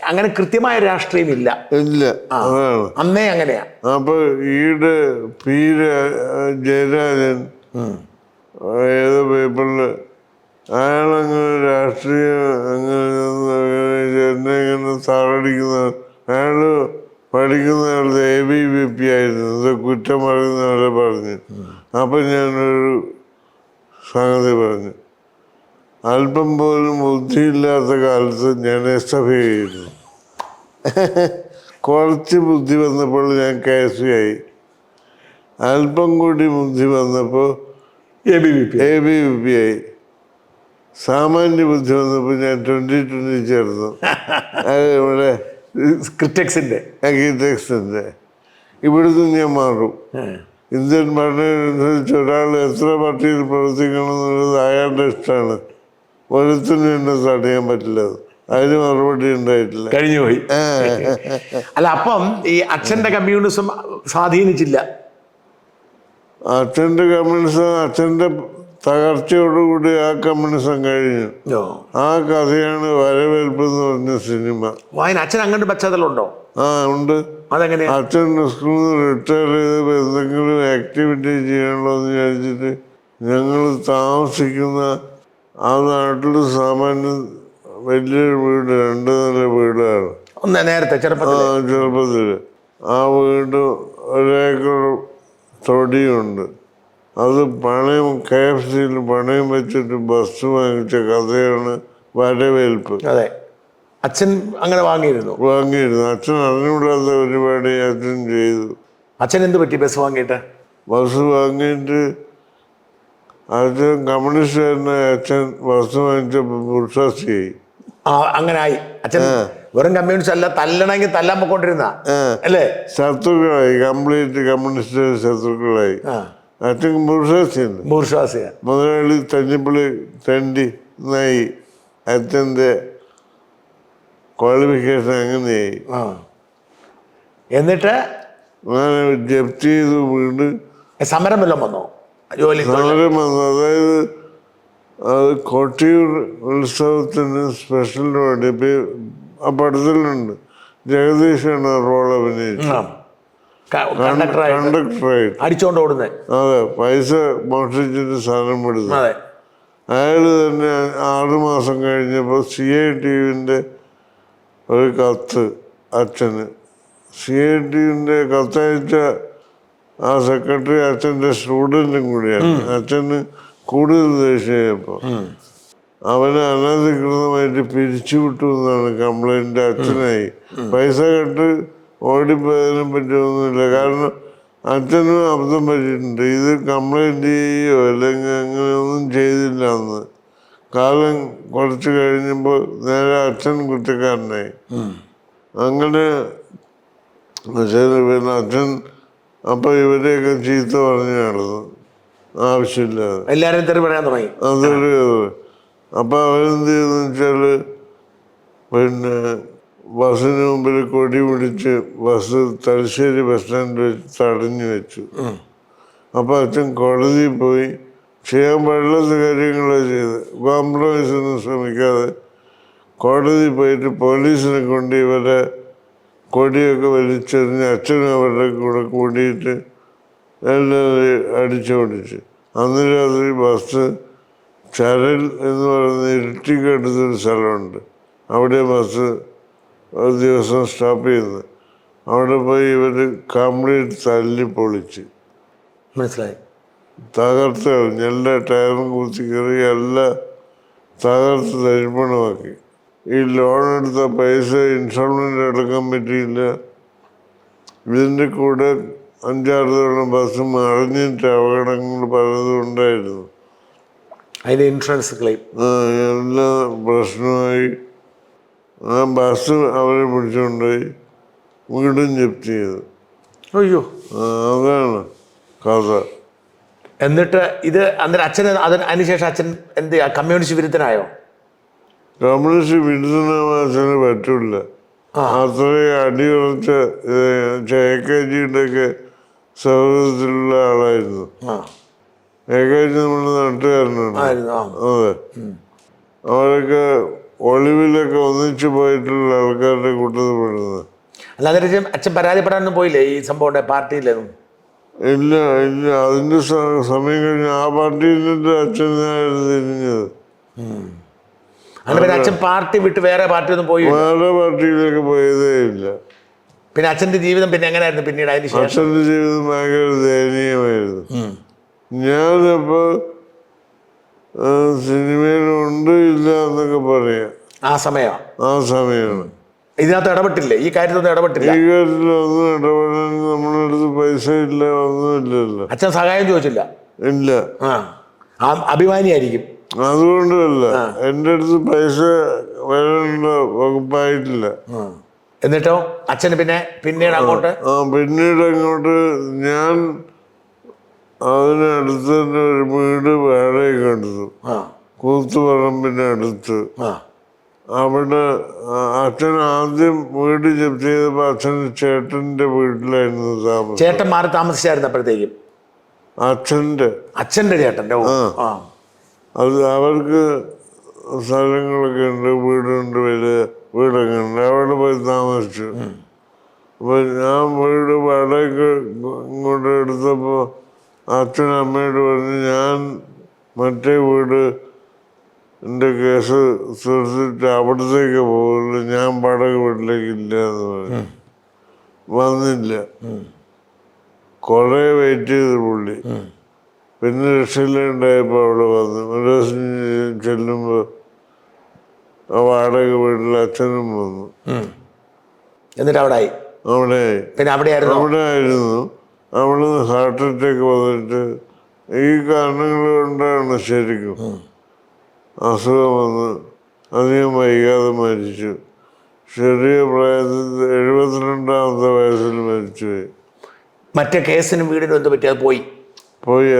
[SPEAKER 2] അങ്ങനെ കൃത്യമായ രാഷ്ട്രീയമില്ല.
[SPEAKER 1] ഇല്ല, അതാണ്
[SPEAKER 2] അന്നേ അങ്ങനെയാ.
[SPEAKER 1] അപ്പൊ ഈടെ പി ജയരാജൻ ഏതോ പേപ്പറില് അയാളങ്ങനെ രാഷ്ട്രീയം എന്നെ ഇങ്ങനെ താറടിക്കുന്ന, അയാള് പഠിക്കുന്ന ആളുടെ ABVP ആയിരുന്നു, ഇത് കുറ്റം പറയുന്ന പോലെ പറഞ്ഞു. അപ്പൊ ഞാനൊരു സംഗതി പറഞ്ഞു, അല്പം പോലും ബുദ്ധിയില്ലാത്ത കാലത്ത് ഞാൻ SFI ചെയ്യുന്നു. കുറച്ച് ബുദ്ധി വന്നപ്പോൾ ഞാൻ KSV ആയി. അല്പം കൂടി ബുദ്ധി വന്നപ്പോൾ ABVP ആയി. സാമാന്യ ബുദ്ധി വന്നപ്പോൾ ഞാൻ 2020 ചേർന്നു. ഇവിടെ
[SPEAKER 2] ക്രിറ്റക്സിന്റെ
[SPEAKER 1] ഇവിടുന്ന് ഞാൻ മാറും. ഇന്ത്യൻ ഭരണനുസരിച്ച് ഒരാൾ എത്ര പാർട്ടിയിൽ പ്രവർത്തിക്കണം എന്നുള്ളത് അയാളുടെ ഇഷ്ടമാണ്. ഒരുത്തിനും എന്നെ തടയാൻ പറ്റില്ല. അതിന് മറുപടി ഉണ്ടായിട്ടില്ല,
[SPEAKER 2] കഴിഞ്ഞുപോയി. അല്ല, അപ്പം ഈ അച്ഛന്റെ കമ്മ്യൂണിസം സ്വാധീനിച്ചില്ല.
[SPEAKER 1] അച്ഛൻ്റെ കമ്മ്യൂണിസം, അച്ഛൻ്റെ തകർച്ചയോടുകൂടി ആ കമ്മ്യൂണിസം കഴിഞ്ഞു. ആ കഥയാണ് വരവേൽപ്പ് എന്ന് പറഞ്ഞ സിനിമ.
[SPEAKER 2] അച്ഛൻ അങ്ങോട്ട് പശ്ചാത്തലം ഉണ്ടോ?
[SPEAKER 1] ഉണ്ട്.
[SPEAKER 2] അതെങ്ങനെയാ?
[SPEAKER 1] അച്ഛൻ സ്കൂളിൽ നിന്ന് റിട്ടയർ ചെയ്തപ്പോൾ എന്തെങ്കിലും ആക്ടിവിറ്റി ചെയ്യണല്ലോ എന്ന് വിചാരിച്ചിട്ട് ഞങ്ങൾ താമസിക്കുന്ന ആ നാട്ടിൽ സാമാന്യം വലിയൊരു വീട്, 2 നില വീടാണ്.
[SPEAKER 2] നേരത്തെ
[SPEAKER 1] ചെറുപ്പത്തിൽ ആ വീട് 1 ഏക്കർ തൊടിയുണ്ട്. അത് പണയം KFCയിൽ പണയം വെച്ചിട്ട് ബസ് വാങ്ങിച്ച കഥയാണ് വരവേൽപ്പ്.
[SPEAKER 2] അതെ, അച്ഛൻ അങ്ങനെ വാങ്ങിയിരുന്നു.
[SPEAKER 1] അച്ഛൻ അറിഞ്ഞുകൂടാത്ത പരിപാടി അച്ഛൻ ചെയ്തു.
[SPEAKER 2] അച്ഛൻ എന്ത് പറ്റി ബസ് വാങ്ങിയിട്ട്?
[SPEAKER 1] ബസ് വാങ്ങിയിട്ട് അച്ഛൻ കമ്മ്യൂണിസ്റ്റ്, അച്ഛൻ ബസ് വാങ്ങിച്ചപ്പോൾ ബുർഷാസിയായി.
[SPEAKER 2] അങ്ങനായി. അച്ഛൻ വെറും കമ്മ്യൂണിസ്റ്റ് അല്ല, തല്ലണമെങ്കിൽ തല്ലാൻ പോയിക്കൊണ്ടിരുന്ന അല്ലേ?
[SPEAKER 1] ശത്രുക്കളായി, കംപ്ലീറ്റ് കമ്മ്യൂണിസ്റ്റ് ശത്രുക്കളായി. അച്ഛൻ ബുർഷാസിയ മുതലാളി തഞ്ഞിപ്പള്ളി തണ്ടി നായി. അച്ഛൻ്റെ ക്വാളിഫിക്കേഷൻ അങ്ങനെയായി.
[SPEAKER 2] എന്നിട്ട്
[SPEAKER 1] ജപ്തി ചെയ്തു വീട്.
[SPEAKER 2] സമരം വല്ലതും വന്നോ?
[SPEAKER 1] സമരം വന്നു. അതായത് അത് കൊട്ടിയൂർ ഉത്സവത്തിന് സ്പെഷ്യൽ പരിപാടി ആ പടത്തിലുണ്ട്. ജഗദീഷാണ് റോൾ അഭിനയിച്ചത്. കണ്ടക്ടറായിട്ട്
[SPEAKER 2] അടിച്ചോണ്ട് ഓടുന്നത്.
[SPEAKER 1] അതെ, പൈസ മോഷ്ടിച്ചിട്ട് സാധനം എടുത്തു. അയാൾ തന്നെ 6 മാസം കഴിഞ്ഞപ്പോൾ CITUവിൻ്റെ ഒരു കത്ത് അച്ഛന്. CITUവിൻ്റെ കത്തയച്ച ആ സെക്രട്ടറി അച്ഛൻ്റെ സ്റ്റുഡൻറ്റും കൂടിയാണ്. അച്ഛന് കൂടുതൽ ദേഷ്യമായപ്പോൾ അവനെ അനധികൃതമായിട്ട് പിരിച്ചുവിട്ടു എന്നാണ് കംപ്ലൈൻറ്റ്. അച്ഛനായി പൈസ കെട്ട് ഓടിപ്പോയതിനെ പറ്റിയൊന്നുമില്ല. കാരണം അച്ഛനും അബദ്ധം പറ്റിയിട്ടുണ്ട്. ഇത് കംപ്ലൈൻറ്റ് ചെയ്യുകയോ അല്ലെങ്കിൽ അങ്ങനെയൊന്നും ചെയ്തില്ല. അന്ന് കാലം കുറച്ച് കഴിഞ്ഞപ്പോൾ നേരെ അച്ഛൻ കുറ്റക്കാരനായി. അങ്ങനെ പിന്നെ അച്ഛൻ അപ്പം ഇവരെയൊക്കെ ചീത്ത പറഞ്ഞു നടന്നു ആവശ്യമില്ലാതെ.
[SPEAKER 2] എല്ലാവരും തെറി പറയാൻ തുടങ്ങി.
[SPEAKER 1] അതൊരു അപ്പം അവരെന്ത് ചെയ്തെന്ന് വെച്ചാൽ പിന്നെ ബസ്സിന് മുമ്പിൽ കൊടി പിടിച്ച് ബസ് തലശ്ശേരി ബസ് സ്റ്റാൻഡിൽ വെച്ച് തടഞ്ഞു വെച്ചു. അപ്പം അച്ഛൻ കോടതിയിൽ പോയി ചെയ്യാൻ പാടില്ലാത്ത കാര്യങ്ങളെ ചെയ്ത് കോംപ്രമൈസൊന്നും ശ്രമിക്കാതെ കോടതിയിൽ പോയിട്ട് പോലീസിനെ കൊണ്ട് ഇവരെ കൊടിയൊക്കെ വലിച്ചെറിഞ്ഞ് അച്ഛനും അവരുടെ കൂടെ കൂടിയിട്ട് എല്ലാവരും അടിച്ചോടിച്ച്. അന്ന് രാത്രി ബസ് ചരൽ എന്ന് പറയുന്ന ഇരുട്ടിക്കടുത്തൊരു സ്ഥലമുണ്ട്, അവിടെ ബസ് ഒരു ദിവസം സ്റ്റോപ്പ് ചെയ്യുന്നത്. അവിടെ പോയി ഇവർ കംപ്ലീറ്റ് തല്ലി പൊളിച്ച്
[SPEAKER 2] മനസ്സിലായി,
[SPEAKER 1] തകർത്ത് കളഞ്ഞ് എല്ലാ ടയറും കുത്തി കയറി എല്ലാം തകർത്ത് തരിപ്പണമാക്കി. ഈ ലോൺ എടുത്ത പൈസ ഇൻസ്റ്റാൾമെൻ്റ് അടക്കാൻ പറ്റിയില്ല. ഇതിൻ്റെ കൂടെ 5-6 തവണ ബസ് മറിഞ്ഞിട്ട് അപകടങ്ങൾ പലതും ഉണ്ടായിരുന്നു.
[SPEAKER 2] അതിൻ്റെ ഇൻഷുറൻസ് ക്ലെയിം
[SPEAKER 1] എല്ലാം പ്രശ്നമായി. ആ ബസ് അവരെ പിടിച്ചുകൊണ്ടുപോയി വീടും ജപ്തി ചെയ്തു.
[SPEAKER 2] അയ്യോ.
[SPEAKER 1] അതാണ് കഥ.
[SPEAKER 2] എന്നിട്ട് ഇത് അന്നേരം അച്ഛന് അതിനുശേഷം അച്ഛൻ എന്ത് കമ്മ്യൂണിസ്റ്റ് വിരുദ്ധനായോ?
[SPEAKER 1] കമ്മ്യൂണിസ്റ്റ് വിരുദ്ധനാവാൻ അച്ഛന് പറ്റില്ല. അത്രയും അടിയുറച്ച AKGയുടെ സൗഹൃദത്തിലുള്ള ആളായിരുന്നു. AKG നമ്മുടെ നാട്ടുകാരനാണ്. അതെ, അവരൊക്കെ ഒളിവിലൊക്കെ ഒന്നിച്ചു പോയിട്ടുള്ള ആൾക്കാരുടെ കൂട്ടത്തിൽ പെടുന്നത്.
[SPEAKER 2] അല്ലാതെ അച്ഛൻ പരാതിപ്പെടാനൊന്നും പോയില്ലേ ഈ സംഭവം പാർട്ടിയിലൊന്നും?
[SPEAKER 1] ഇല്ല ഇല്ല, അതിന്റെ സമയം കഴിഞ്ഞ് ആ പാർട്ടിയിൽ നിന്നിട്ട് അച്ഛനായിരുന്നു തിരിഞ്ഞത്.
[SPEAKER 2] അങ്ങനെ അച്ഛൻ പാർട്ടി വിട്ട് വേറെ പാർട്ടി ഒന്നും പോയി?
[SPEAKER 1] വേറെ പാർട്ടിയിലേക്ക് പോയതേ ഇല്ല.
[SPEAKER 2] പിന്നെ അച്ഛന്റെ ജീവിതം പിന്നെ എങ്ങനെയായിരുന്നു പിന്നീട്? അതിന് ശേഷം
[SPEAKER 1] അച്ഛന്റെ ജീവിതം ഭയങ്കര ദയനീയമായിരുന്നു. ഞാനപ്പോ സിനിമയിലുണ്ട് ഇല്ല എന്നൊക്കെ പറയാം.
[SPEAKER 2] ആ
[SPEAKER 1] സമയമാണ്.
[SPEAKER 2] ഇതിനകത്ത് ഇടപെട്ടില്ലേ? ഈ കാര്യത്തിലൊന്നും ഇടപെട്ടില്ല?
[SPEAKER 1] ഈ കാര്യത്തിലൊന്നും ഇടപെടാൻ നമ്മുടെ അടുത്ത് പൈസ ഇല്ല, ഒന്നുമില്ലല്ലോ.
[SPEAKER 2] അച്ഛൻ സഹായം ചോദിച്ചില്ല?
[SPEAKER 1] ഇല്ല.
[SPEAKER 2] അഭിമാനിയായിരിക്കും.
[SPEAKER 1] അതുകൊണ്ടല്ല, എൻ്റെ അടുത്ത് പൈസ വരേണ്ട വകുപ്പായിട്ടില്ല.
[SPEAKER 2] എന്നിട്ടോ അച്ഛന് പിന്നീട് അങ്ങോട്ട്
[SPEAKER 1] ഞാൻ അതിനടുത്ത് തന്നെ ഒരു വീട് വാടകയ്ക്ക് എടുത്തു, കൂത്തുപറമ്പിന്റെ അടുത്ത്. അവിടെ അച്ഛൻ ആദ്യം വീട് ജപ്തി ചെയ്തപ്പോ അച്ഛന് ചേട്ടന്റെ വീട്ടിലായിരുന്നു താമസം.
[SPEAKER 2] ചേട്ടൻ മാറി താമസിച്ചായിരുന്നപ്പോഴത്തേക്കും അച്ഛന്റെ ചേട്ടന്റെ
[SPEAKER 1] അത് അവർക്ക് സ്ഥലങ്ങളൊക്കെ ഉണ്ട്, വീടുണ്ട്, വലിയ വീടൊക്കെ ഉണ്ട്. അവിടെ പോയി താമസിച്ചു. അപ്പൊ ഞാൻ വീട് വാടകയ്ക്ക് ഇങ്ങോട്ട് എടുത്തപ്പോ അച്ഛനും അമ്മയോട് പറഞ്ഞു, ഞാൻ മറ്റേ വീട് എൻ്റെ കേസ് തീർത്തിട്ട് അവിടത്തേക്ക് പോകുള്ളൂ, ഞാൻ വാടക വീട്ടിലേക്ക് ഇല്ല എന്ന് പറഞ്ഞു. വന്നില്ല. കുറെ വെയിറ്റ് ചെയ്ത് പുള്ളി. പിന്നെ രക്ഷയിലുണ്ടായപ്പോ അവിടെ വന്നു. ഒരു ദിവസം ചെല്ലുമ്പോ ആ വാടക വീട്ടിൽ അച്ഛനും വന്നു.
[SPEAKER 2] എന്നിട്ട് അവിടെ
[SPEAKER 1] ആയിരുന്നു. അവിടുന്ന് ഹാർട്ട് അറ്റാക്ക് വന്നിട്ട് ഈ കാരണങ്ങൾ കൊണ്ടാണ് ശരിക്കും അസുഖം വന്ന് അധികം വൈകാതെ മരിച്ചു. ചെറിയ പ്രായത്തിൽ 72ാമത്തെ വയസ്സിൽ മരിച്ചുപോയി.
[SPEAKER 2] മറ്റേ കേസിനും വീടിനും എന്ത് പറ്റി? അത് പോയി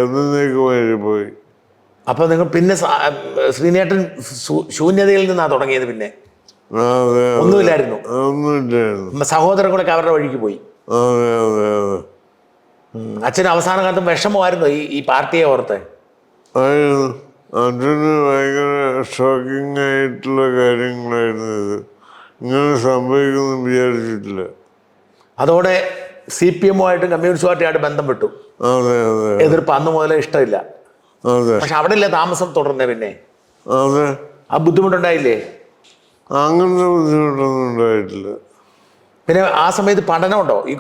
[SPEAKER 1] എന്നേക്കുമായി പോയി.
[SPEAKER 2] അപ്പൊ നിങ്ങൾ പിന്നെ ശ്രീനേട്ടൻ ശൂന്യതയിൽ നിന്നാ തുടങ്ങിയത്? പിന്നെ ഒന്നുമില്ലായിരുന്നു? സഹോദരൻ കൂടെ അവരുടെ വഴിക്ക് പോയി. അച്ഛന് അവസാന കാലത്ത് വിഷമമായിരുന്നു ഈ പാർട്ടിയെ ഓർത്ത്?
[SPEAKER 1] ആയിരുന്നു. അച്ഛന് ഭയങ്കര ഷോക്കിംഗ് ആയിട്ടുള്ള കാര്യങ്ങളായിരുന്നു ഇത്. ഇങ്ങനെ സംഭവിക്കുന്നു വിചാരിച്ചിട്ടില്ല.
[SPEAKER 2] അതോടെ CPM-ആയിട്ടും കമ്മ്യൂണിസ്റ്റ് പാർട്ടിയായിട്ട് ബന്ധം വിട്ടു. എതിർപ്പ് അന്ന് മുതലേ ഇഷ്ടമില്ല. പക്ഷെ അവിടെ ഇല്ലേ താമസം തുടർന്നേ? പിന്നെ ആ ബുദ്ധിമുട്ടുണ്ടായില്ലേ?
[SPEAKER 1] അങ്ങനത്തെ ബുദ്ധിമുട്ടൊന്നും ഉണ്ടായിട്ടില്ല.
[SPEAKER 2] പിന്നെ ആ സമയത്ത് പഠനമുണ്ടോ? ഈ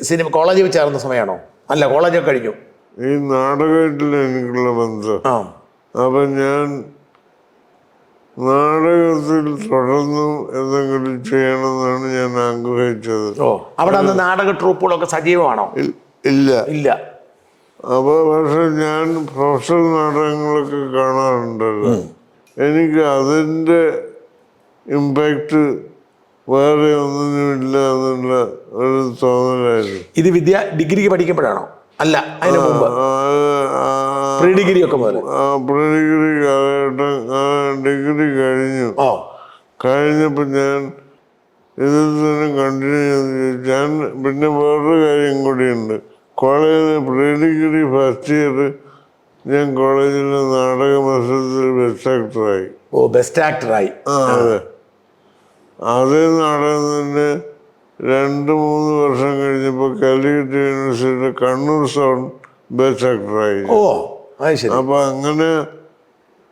[SPEAKER 2] സിനിമ കോളേജിൽ ചേർന്ന സമയമാണോ? അല്ല, കോളേജൊക്കെ കഴിഞ്ഞു.
[SPEAKER 1] ഈ നാടകമായിട്ടില്ല എനിക്കുള്ള ബന്ധം. അപ്പൊ ഞാൻ നാടകത്തിൽ തുടർന്നും എന്തെങ്കിലും ചെയ്യണമെന്നാണ് ഞാൻ ആഗ്രഹിച്ചത്.
[SPEAKER 2] അവിടെ അന്ന് നാടക ട്രൂപ്പുകളൊക്കെ സജീവമാണോ? ഇല്ല.
[SPEAKER 1] അപ്പൊ പക്ഷെ ഞാൻ പ്രൊഫഷണൽ നാടകങ്ങളൊക്കെ കാണാറുണ്ടല്ലോ. എനിക്ക് അതിൻ്റെ ഇമ്പാക്റ്റ് വേറെ ഒന്നിനുമില്ല എന്നുള്ള ഒരു തോന്നലായിരുന്നു.
[SPEAKER 2] ഇത് ഡിഗ്രിക്ക് പഠിക്കുമ്പോഴാണോ? അല്ല, അതിന് മുമ്പ് പ്രീ ഡിഗ്രി ഒക്കെ മുതൽ?
[SPEAKER 1] പ്രീ ഡിഗ്രി കാലഘട്ടം. ഡിഗ്രി കഴിഞ്ഞപ്പോൾ ഞാൻ ഇതിൽ തന്നെ കണ്ടിന്യൂ ചെയ്ത് ഞാൻ പിന്നെ വേറൊരു കാര്യം കൂടിയുണ്ട്. കോളേജിൽ പ്രീ ഡിഗ്രി ഫസ്റ്റ് ഇയർ ഞാൻ കോളേജിലെ നാടക മത്സരത്തിൽ ബെസ്റ്റ് ആക്ടറായി. അതെ. അതേ നാടകം തന്നെ 2-3 വർഷം കഴിഞ്ഞപ്പോൾ കാലിക്കറ്റ് യൂണിവേഴ്സിറ്റിയുടെ കണ്ണൂർ സോൺ ബെസ്റ്റ് ആക്ടറായി. അപ്പൊ അങ്ങനെ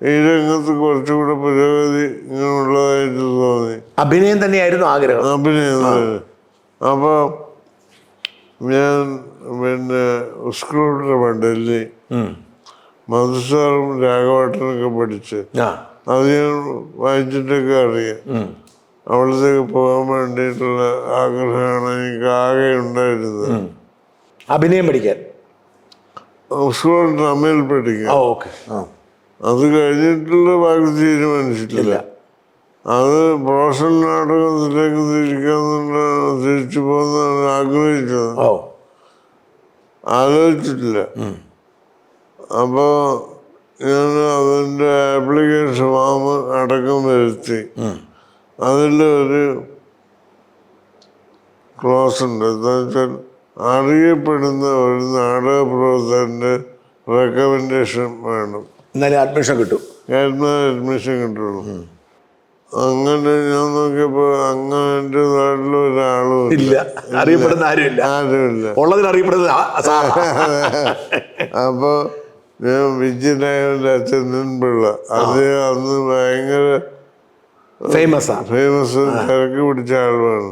[SPEAKER 1] ഈ രംഗത്ത് കുറച്ചുകൂടെ പുരോഗതി ഇങ്ങനെയുള്ളതായിട്ട് തോന്നി.
[SPEAKER 2] അഭിനയം തന്നെയായിരുന്നു ആഗ്രഹം?
[SPEAKER 1] അഭിനയം. അപ്പൊ ഞാൻ പിന്നെ സ്കൂളിൽ ഡൽഹി മധുസാറും രാഘവേട്ടനൊക്കെ പഠിച്ച് അത് ഞാൻ വായിച്ചിട്ടൊക്കെ അറിയാം. അവിടത്തേക്ക് പോകാൻ വേണ്ടിയിട്ടുള്ള ആഗ്രഹമാണ് എനിക്ക് ആകെ ഉണ്ടായിരുന്നത്.
[SPEAKER 2] അഭിനയം പഠിക്കാൻ
[SPEAKER 1] സ്കൂൾ ഡ്രാമയിൽ പഠിക്കാം. അത് കഴിഞ്ഞിട്ടുള്ള ബാക്കി തീരുമാനിച്ചിട്ടില്ല. അത് പ്രൊഫഷണൽ നാടകത്തിലേക്ക് തിരിച്ചു പോകുന്നതാണ് ആഗ്രഹിച്ചത്.
[SPEAKER 2] ഓ,
[SPEAKER 1] ആലോചിച്ചിട്ടില്ല. അപ്പോൾ ഞാൻ അതിൻ്റെ ആപ്ലിക്കേഷൻ ഫോം അടക്കം വരുത്തി. അതിൽ ഒരു ക്ലോസ് ഉണ്ട്. എന്താ വെച്ചാൽ അറിയപ്പെടുന്ന ഒരു നാടക പ്രവർത്തകൻ്റെ റെക്കമെൻഡേഷൻ വേണം,
[SPEAKER 2] എന്നാലും അഡ്മിഷൻ കിട്ടും.
[SPEAKER 1] അഡ്മിഷൻ കിട്ടുള്ളൂ. അങ്ങനെ ഞാൻ നോക്കിയപ്പോൾ അങ്ങനെ എൻ്റെ നാട്ടിൽ ഒരാളും
[SPEAKER 2] ഇല്ല, അറിയപ്പെടുന്ന
[SPEAKER 1] ആരുമില്ല.
[SPEAKER 2] ഉള്ളതിൽ അറിയപ്പെടുന്ന
[SPEAKER 1] അപ്പോൾ ഞാൻ വിജയനായകൻ്റെ അച്ഛൻ പിള്ള, അദ്ദേഹം അന്ന് ഭയങ്കര
[SPEAKER 2] ഫേമസ്
[SPEAKER 1] തിരക്ക് പിടിച്ച ആളുമാണ്.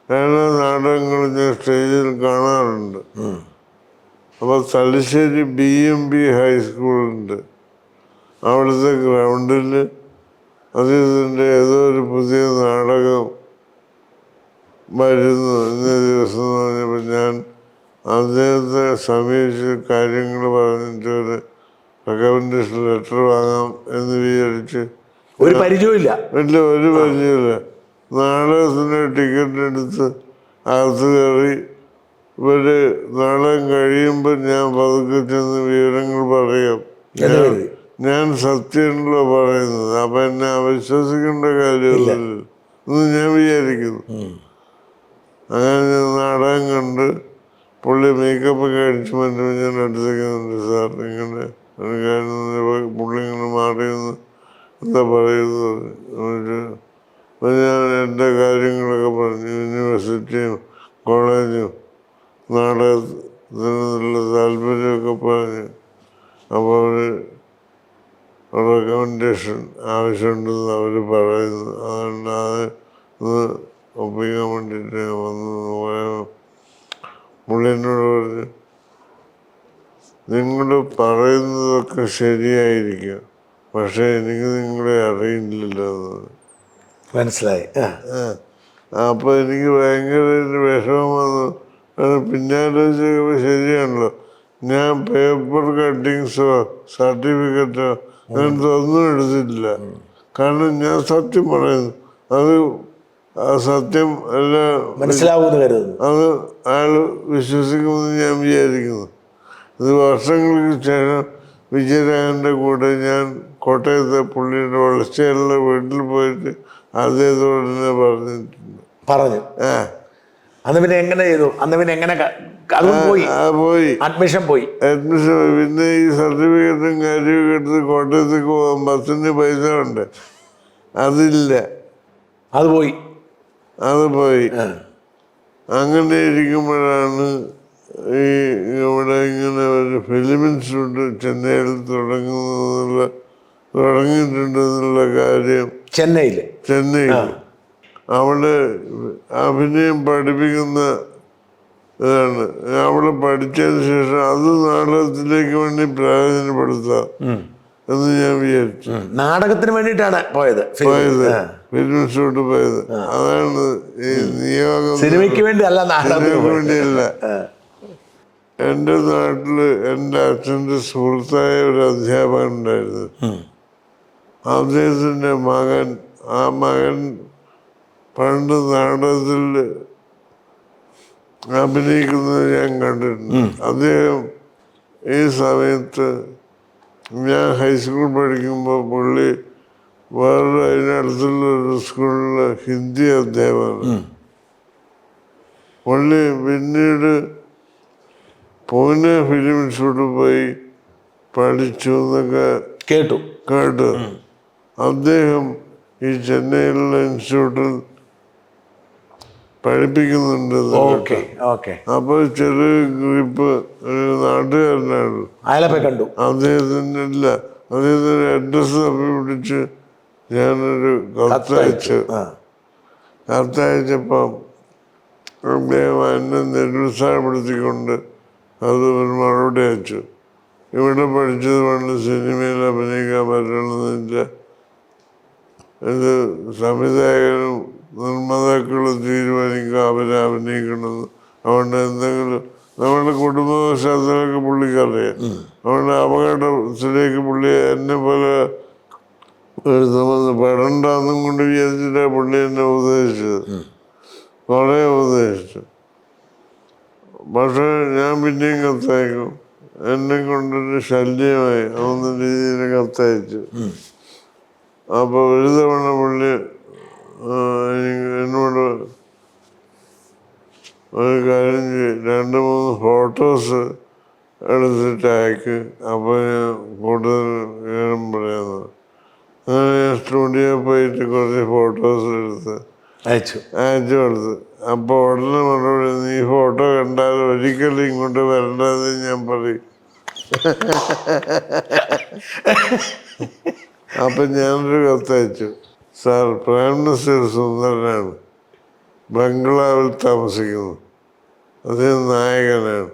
[SPEAKER 1] എല്ലാ നാടകങ്ങളും ഞാൻ സ്റ്റേജിൽ കാണാറുണ്ട്. അപ്പോൾ തലശ്ശേരി BMB ഹൈസ്കൂളുണ്ട്, അവിടുത്തെ ഗ്രൗണ്ടിൽ അദ്ദേഹത്തിൻ്റെ ഏതോ ഒരു പുതിയ നാടകം വരുന്നു ഇന്ന ദിവസം എന്ന് പറഞ്ഞപ്പോൾ ഞാൻ അദ്ദേഹത്തെ സമീപിച്ച് കാര്യങ്ങൾ പറഞ്ഞിട്ട് ഒരു റെക്കമെൻഡേഷൻ ലെറ്റർ വാങ്ങാം എന്ന് വിചാരിച്ച്.
[SPEAKER 2] ഒരു പരിചയമില്ല,
[SPEAKER 1] ഒരു പരിചയമില്ല. നാടകത്തിൻ്റെ ടിക്കറ്റ് എടുത്ത് അകത്ത് കയറി. ഇവര് നാടകം കഴിയുമ്പോൾ ഞാൻ പതുക്കെ ചെന്ന് വിവരങ്ങൾ പറയാം. ഞാൻ സത്യമാണല്ലോ പറയുന്നത്, അപ്പം എന്നെ അവിശ്വസിക്കേണ്ട കാര്യമില്ല എന്ന് ഞാൻ വിചാരിക്കുന്നു. അങ്ങനെ ഞാൻ നാടകം കണ്ട് പുള്ളി മേക്കപ്പൊക്കെ അടിച്ച് മാറ്റുമ്പോൾ ഞാൻ അടുത്തേക്കുന്നുണ്ട്. സാർ ഇങ്ങനെ ഒരു കാര്യം, പുള്ളി ഇങ്ങനെ മാറിയെന്ന് എന്താ പറയുന്നത്. അപ്പം ഞാൻ എൻ്റെ കാര്യങ്ങളൊക്കെ പറഞ്ഞു, യൂണിവേഴ്സിറ്റിയും കോളേജും നാടകത്തിനുള്ള താല്പര്യമൊക്കെ പറഞ്ഞു. അപ്പോൾ അവർ റെക്കമെൻഡേഷൻ ആവശ്യമുണ്ടെന്ന് അവർ പറയുന്നു. അതുകൊണ്ട് അത് ഒന്ന് ഒപ്പിക്കാൻ വേണ്ടിയിട്ട് വന്നു. പുള്ളി എന്നോട് പറഞ്ഞു, നിങ്ങൾ പറയുന്നതൊക്കെ ശരിയായിരിക്കും, പക്ഷേ എനിക്ക് നിങ്ങളെ അറിയില്ലല്ലോ എന്ന്.
[SPEAKER 2] മനസ്സിലായി.
[SPEAKER 1] അപ്പോൾ എനിക്ക് ഭയങ്കര വിഷമം വന്നു. പിന്നാലോചിച്ചപ്പോൾ ശരിയാണല്ലോ, ഞാൻ പേപ്പർ കട്ടിങ്സോ സർട്ടിഫിക്കറ്റോ അങ്ങനത്തെ ഒന്നും എടുത്തിട്ടില്ല. കാരണം ഞാൻ സത്യം പറയുന്നു, അത് ആ സത്യം എല്ലാം
[SPEAKER 2] മനസ്സിലാവുമെന്ന് കരുതുന്നു.
[SPEAKER 1] അത് അയാൾ വിശ്വസിക്കുമെന്ന് ഞാൻ വിചാരിക്കുന്നു. ഇത് വർഷങ്ങൾക്ക് ശേഷം വിജയരാഘവൻ്റെ കൂടെ ഞാൻ കോട്ടയത്തെ പുള്ളിയുടെ വളർച്ചയുള്ള വീട്ടിൽ പോയിട്ട് അദ്ദേഹത്തോട് തന്നെ
[SPEAKER 2] പറഞ്ഞു. അന്ന് പിന്നെ എങ്ങനെ ചെയ്തു? അന്ന് പിന്നെ എങ്ങനെ പോയി അഡ്മിഷൻ പോയി.
[SPEAKER 1] പിന്നെ ഈ സർട്ടിഫിക്കറ്റും കാര്യമൊക്കെ എടുത്ത് കോട്ടയത്തേക്ക് പോകാൻ ബസ്സിന് പൈസ ഉണ്ട്, അതില്ല,
[SPEAKER 2] അത് പോയി.
[SPEAKER 1] അങ്ങനെ ഇരിക്കുമ്പോഴാണ് ഈ ഇവിടെ ഇങ്ങനെ ഒരു ഫിലിം ഇൻസ്റ്റിറ്റ്യൂട്ട് ചെന്നൈയിൽ തുടങ്ങിയിട്ടുണ്ടെന്നുള്ള കാര്യം.
[SPEAKER 2] ചെന്നൈയിൽ
[SPEAKER 1] അവിടെ അഭിനയം പഠിപ്പിക്കുന്ന ഇതാണ്. അവിടെ പഠിച്ചതിന് ശേഷം അത് നാടകത്തിലേക്ക് വേണ്ടി പ്രയോജനപ്പെടുത്താം എന്ന് ഞാൻ വിചാരിച്ചു.
[SPEAKER 2] നാടകത്തിന് വേണ്ടിയിട്ടാണ് പോയത്,
[SPEAKER 1] ഫിലിം ഇൻസ്റ്റിറ്റ്യൂട്ട് പോയത്. അതാണ് ഈ നിയോഗം,
[SPEAKER 2] സിനിമയ്ക്ക് വേണ്ടിയല്ല, നാടകത്തിന്
[SPEAKER 1] വേണ്ടിയല്ല. എൻ്റെ നാട്ടിൽ എൻ്റെ അച്ഛൻ്റെ സുഹൃത്തായ ഒരു അധ്യാപകൻ ഉണ്ടായിരുന്നു. അദ്ദേഹത്തിൻ്റെ മകൻ, ആ മകൻ പണ്ട് നാടകത്തിൽ അഭിനയിക്കുന്നത് ഞാൻ കണ്ടിട്ടുണ്ട്. അദ്ദേഹം ഈ സമയത്ത് ഞാൻ ഹൈസ്കൂൾ പഠിക്കുമ്പോൾ പുള്ളി വേറെ അതിനടുത്തുള്ള ഒരു സ്കൂളിലെ ഹിന്ദി അധ്യാപകനാണ്. പുള്ളി പിന്നീട് പൂനെ ഫിലിം ഇൻസ്റ്റിറ്റ്യൂട്ടിൽ പോയി പഠിച്ചു എന്നൊക്കെ കേട്ടു. അദ്ദേഹം ഈ ചെന്നൈയിലുള്ള ഇൻസ്റ്റിറ്റ്യൂട്ടിൽ പഠിപ്പിക്കുന്നുണ്ട്. അപ്പോൾ ചെറിയ ഗ്രൂപ്പ് ഒരു നാട്ടുകാരനാണ്,
[SPEAKER 2] അയാളെ കണ്ടു.
[SPEAKER 1] അദ്ദേഹത്തിൻ്റെ അഡ്രസ്സ് തപ്പി പിടിച്ച് ഞാനൊരു കത്തയച്ചപ്പം അദ്ദേഹം എന്നെ നിരുത്സാഹപ്പെടുത്തിക്കൊണ്ട് അത് ഒരു മറുപടി അയച്ചു. ഇവിടെ പഠിച്ചത് കൊണ്ട് സിനിമയിൽ അഭിനയിക്കാൻ പറ്റണമെന്നില്ല, ഇത് സംവിധായകനും നിർമ്മാതാക്കളും തീരുമാനിക്കുക അവരെ അഭിനയിക്കണമെന്ന്. അതുകൊണ്ട് എന്തെങ്കിലും നമ്മുടെ കുടുംബ പശ്ചാത്തലമൊക്കെ പുള്ളിക്കറിയാം. അതുകൊണ്ട് അപകടത്തിലേക്ക് പുള്ളി എന്നെ പോലെ ഒരു സംബന്ധം പെടണ്ടെന്നും കൊണ്ട് വിചാരിച്ചിട്ടാ പുള്ളി എന്നെ ഉപദേശിച്ചത്. കുറേ ഉപദേശിച്ചു. പക്ഷെ ഞാൻ പിന്നെയും കത്തയക്കും. എന്നെ കൊണ്ടൊരു ശല്യമായി ആവുന്ന രീതിയിൽ കത്തയച്ചു. അപ്പോൾ ഒരു തവണ പുള്ളി എന്നോട് ഒരു കാര്യം ചെയ്യും, 2-3 ഫോട്ടോസ് എടുത്തിട്ട് അയക്ക്, അപ്പോൾ ഞാൻ കൂടുതൽ വിവരം പറയാമെന്ന്. അങ്ങനെ ഞാൻ സ്റ്റുഡിയോ പോയിട്ട് കുറച്ച് ഫോട്ടോസ് എടുത്ത് അയച്ചു കൊടുത്ത്. അപ്പോൾ ഉടനെ മറുപടി, നീ ഫോട്ടോ കണ്ടാൽ ഒരിക്കലും ഇങ്ങോട്ട് വരണ്ടെന്ന് ഞാൻ പറയും. അപ്പം ഞാനൊരു കത്തയച്ചു, സാർ പ്രേം നസീർ സുന്ദരനാണ്, ബംഗ്ലാവിൽ താമസിക്കുന്നു, അദ്ദേഹം നായകനാണ്,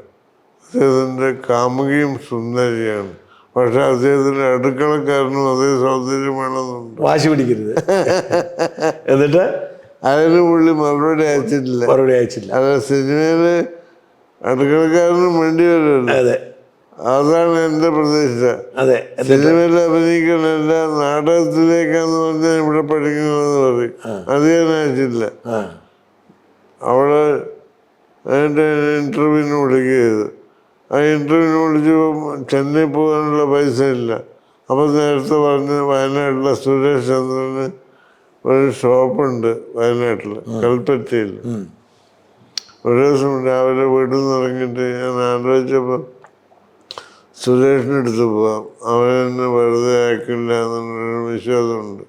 [SPEAKER 1] അദ്ദേഹത്തിൻ്റെ കാമുകിയും സുന്ദരിയാണ്, പക്ഷെ അദ്ദേഹത്തിൻ്റെ അടുക്കളക്കാരനും അതേ സൗന്ദര്യം വേണമെന്നുണ്ട്.
[SPEAKER 2] വാശി പിടിക്കരുത്. എന്നിട്ട്
[SPEAKER 1] അതിന് പുള്ളി മറുപടി അയച്ചിട്ടില്ല. അത് സിനിമയിൽ അടുക്കളക്കാരനും വേണ്ടി വരുമല്ലോ. അതാണ് എൻ്റെ പ്രതീക്ഷ. സിനിമയിൽ അഭിനയിക്കണല്ല, നാടകത്തിലേക്കാന്ന് പറഞ്ഞാൽ ഇവിടെ പഠിക്കണമെന്ന് പറയും. അത് ഞാൻ അയച്ചില്ല. അവിടെ അതിൻ്റെ ഇൻ്റർവ്യൂവിന് വിളിക്കുകയത്. ആ ഇൻ്റർവ്യൂവിന് വിളിച്ചപ്പോൾ ചെന്നൈ പോകാനുള്ള പൈസ ഇല്ല. അപ്പം നേരത്തെ പറഞ്ഞ് വയനാട്ടിലെ സുരേഷ് ചന്ദ്രന് ഒരു ഷോപ്പുണ്ട് വയനാട്ടിൽ കൽപ്പറ്റയിൽ. ഒരു ദിവസം രാവിലെ വീട്ടിൽ നിന്ന് ഇറങ്ങിയിട്ട് ഞാൻ ആലോചിച്ചപ്പോൾ സുരേഷിനടുത്ത് പോവാം, അവനെന്നെ വെറുതെ ആക്കില്ല എന്നുള്ളൊരു വിശ്വാസമുണ്ട്.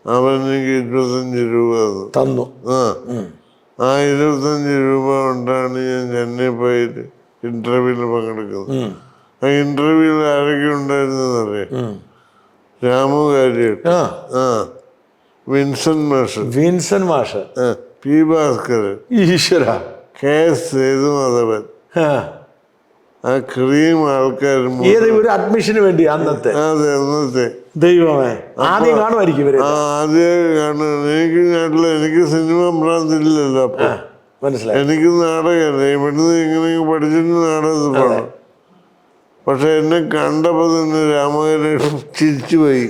[SPEAKER 1] അവൻ എനിക്ക് 25 രൂപ
[SPEAKER 2] തന്നു.
[SPEAKER 1] ആ 25 രൂപ കൊണ്ടാണ് ഞാൻ ചെന്നൈ പോയിട്ട് ഇൻ്റർവ്യൂവിൽ പങ്കെടുക്കുന്നത്. ആ ഇൻ്റർവ്യൂവിൽ ആരൊക്കെ ഉണ്ടായിരുന്നറിയാം? രാമു കാര്യട്ട്, വിൻസൻ മാഷ്, പി ഭാസ്കരൻ, ഈശ്വര, കെ എസ് സേതുമാധവൻ, ആ ക്രീം ആൾക്കാർ
[SPEAKER 2] ഒരു അഡ്മിഷന് വേണ്ടി അന്നത്തെ.
[SPEAKER 1] അന്നത്തെ
[SPEAKER 2] ദൈവമേ, ആദ്യം കാണുമായിരിക്കും ഇവര്.
[SPEAKER 1] ആദ്യം കാണുക. എനിക്ക് നാട്ടിൽ എനിക്ക് സിനിമ ഭ്രാന്തില്ലല്ലോ. അപ്പൊ
[SPEAKER 2] മനസ്സിലായി.
[SPEAKER 1] എനിക്ക് നാടകമല്ലേ, ഇവിടുന്ന് ഇങ്ങനെ പഠിച്ചിട്ട് നാടകത്തിൽ പോകണം. പക്ഷെ എന്നെ കണ്ടപ്പോൾ തന്നെ രാമകൃഷ്ണൻ ചിരിച്ചുപോയി.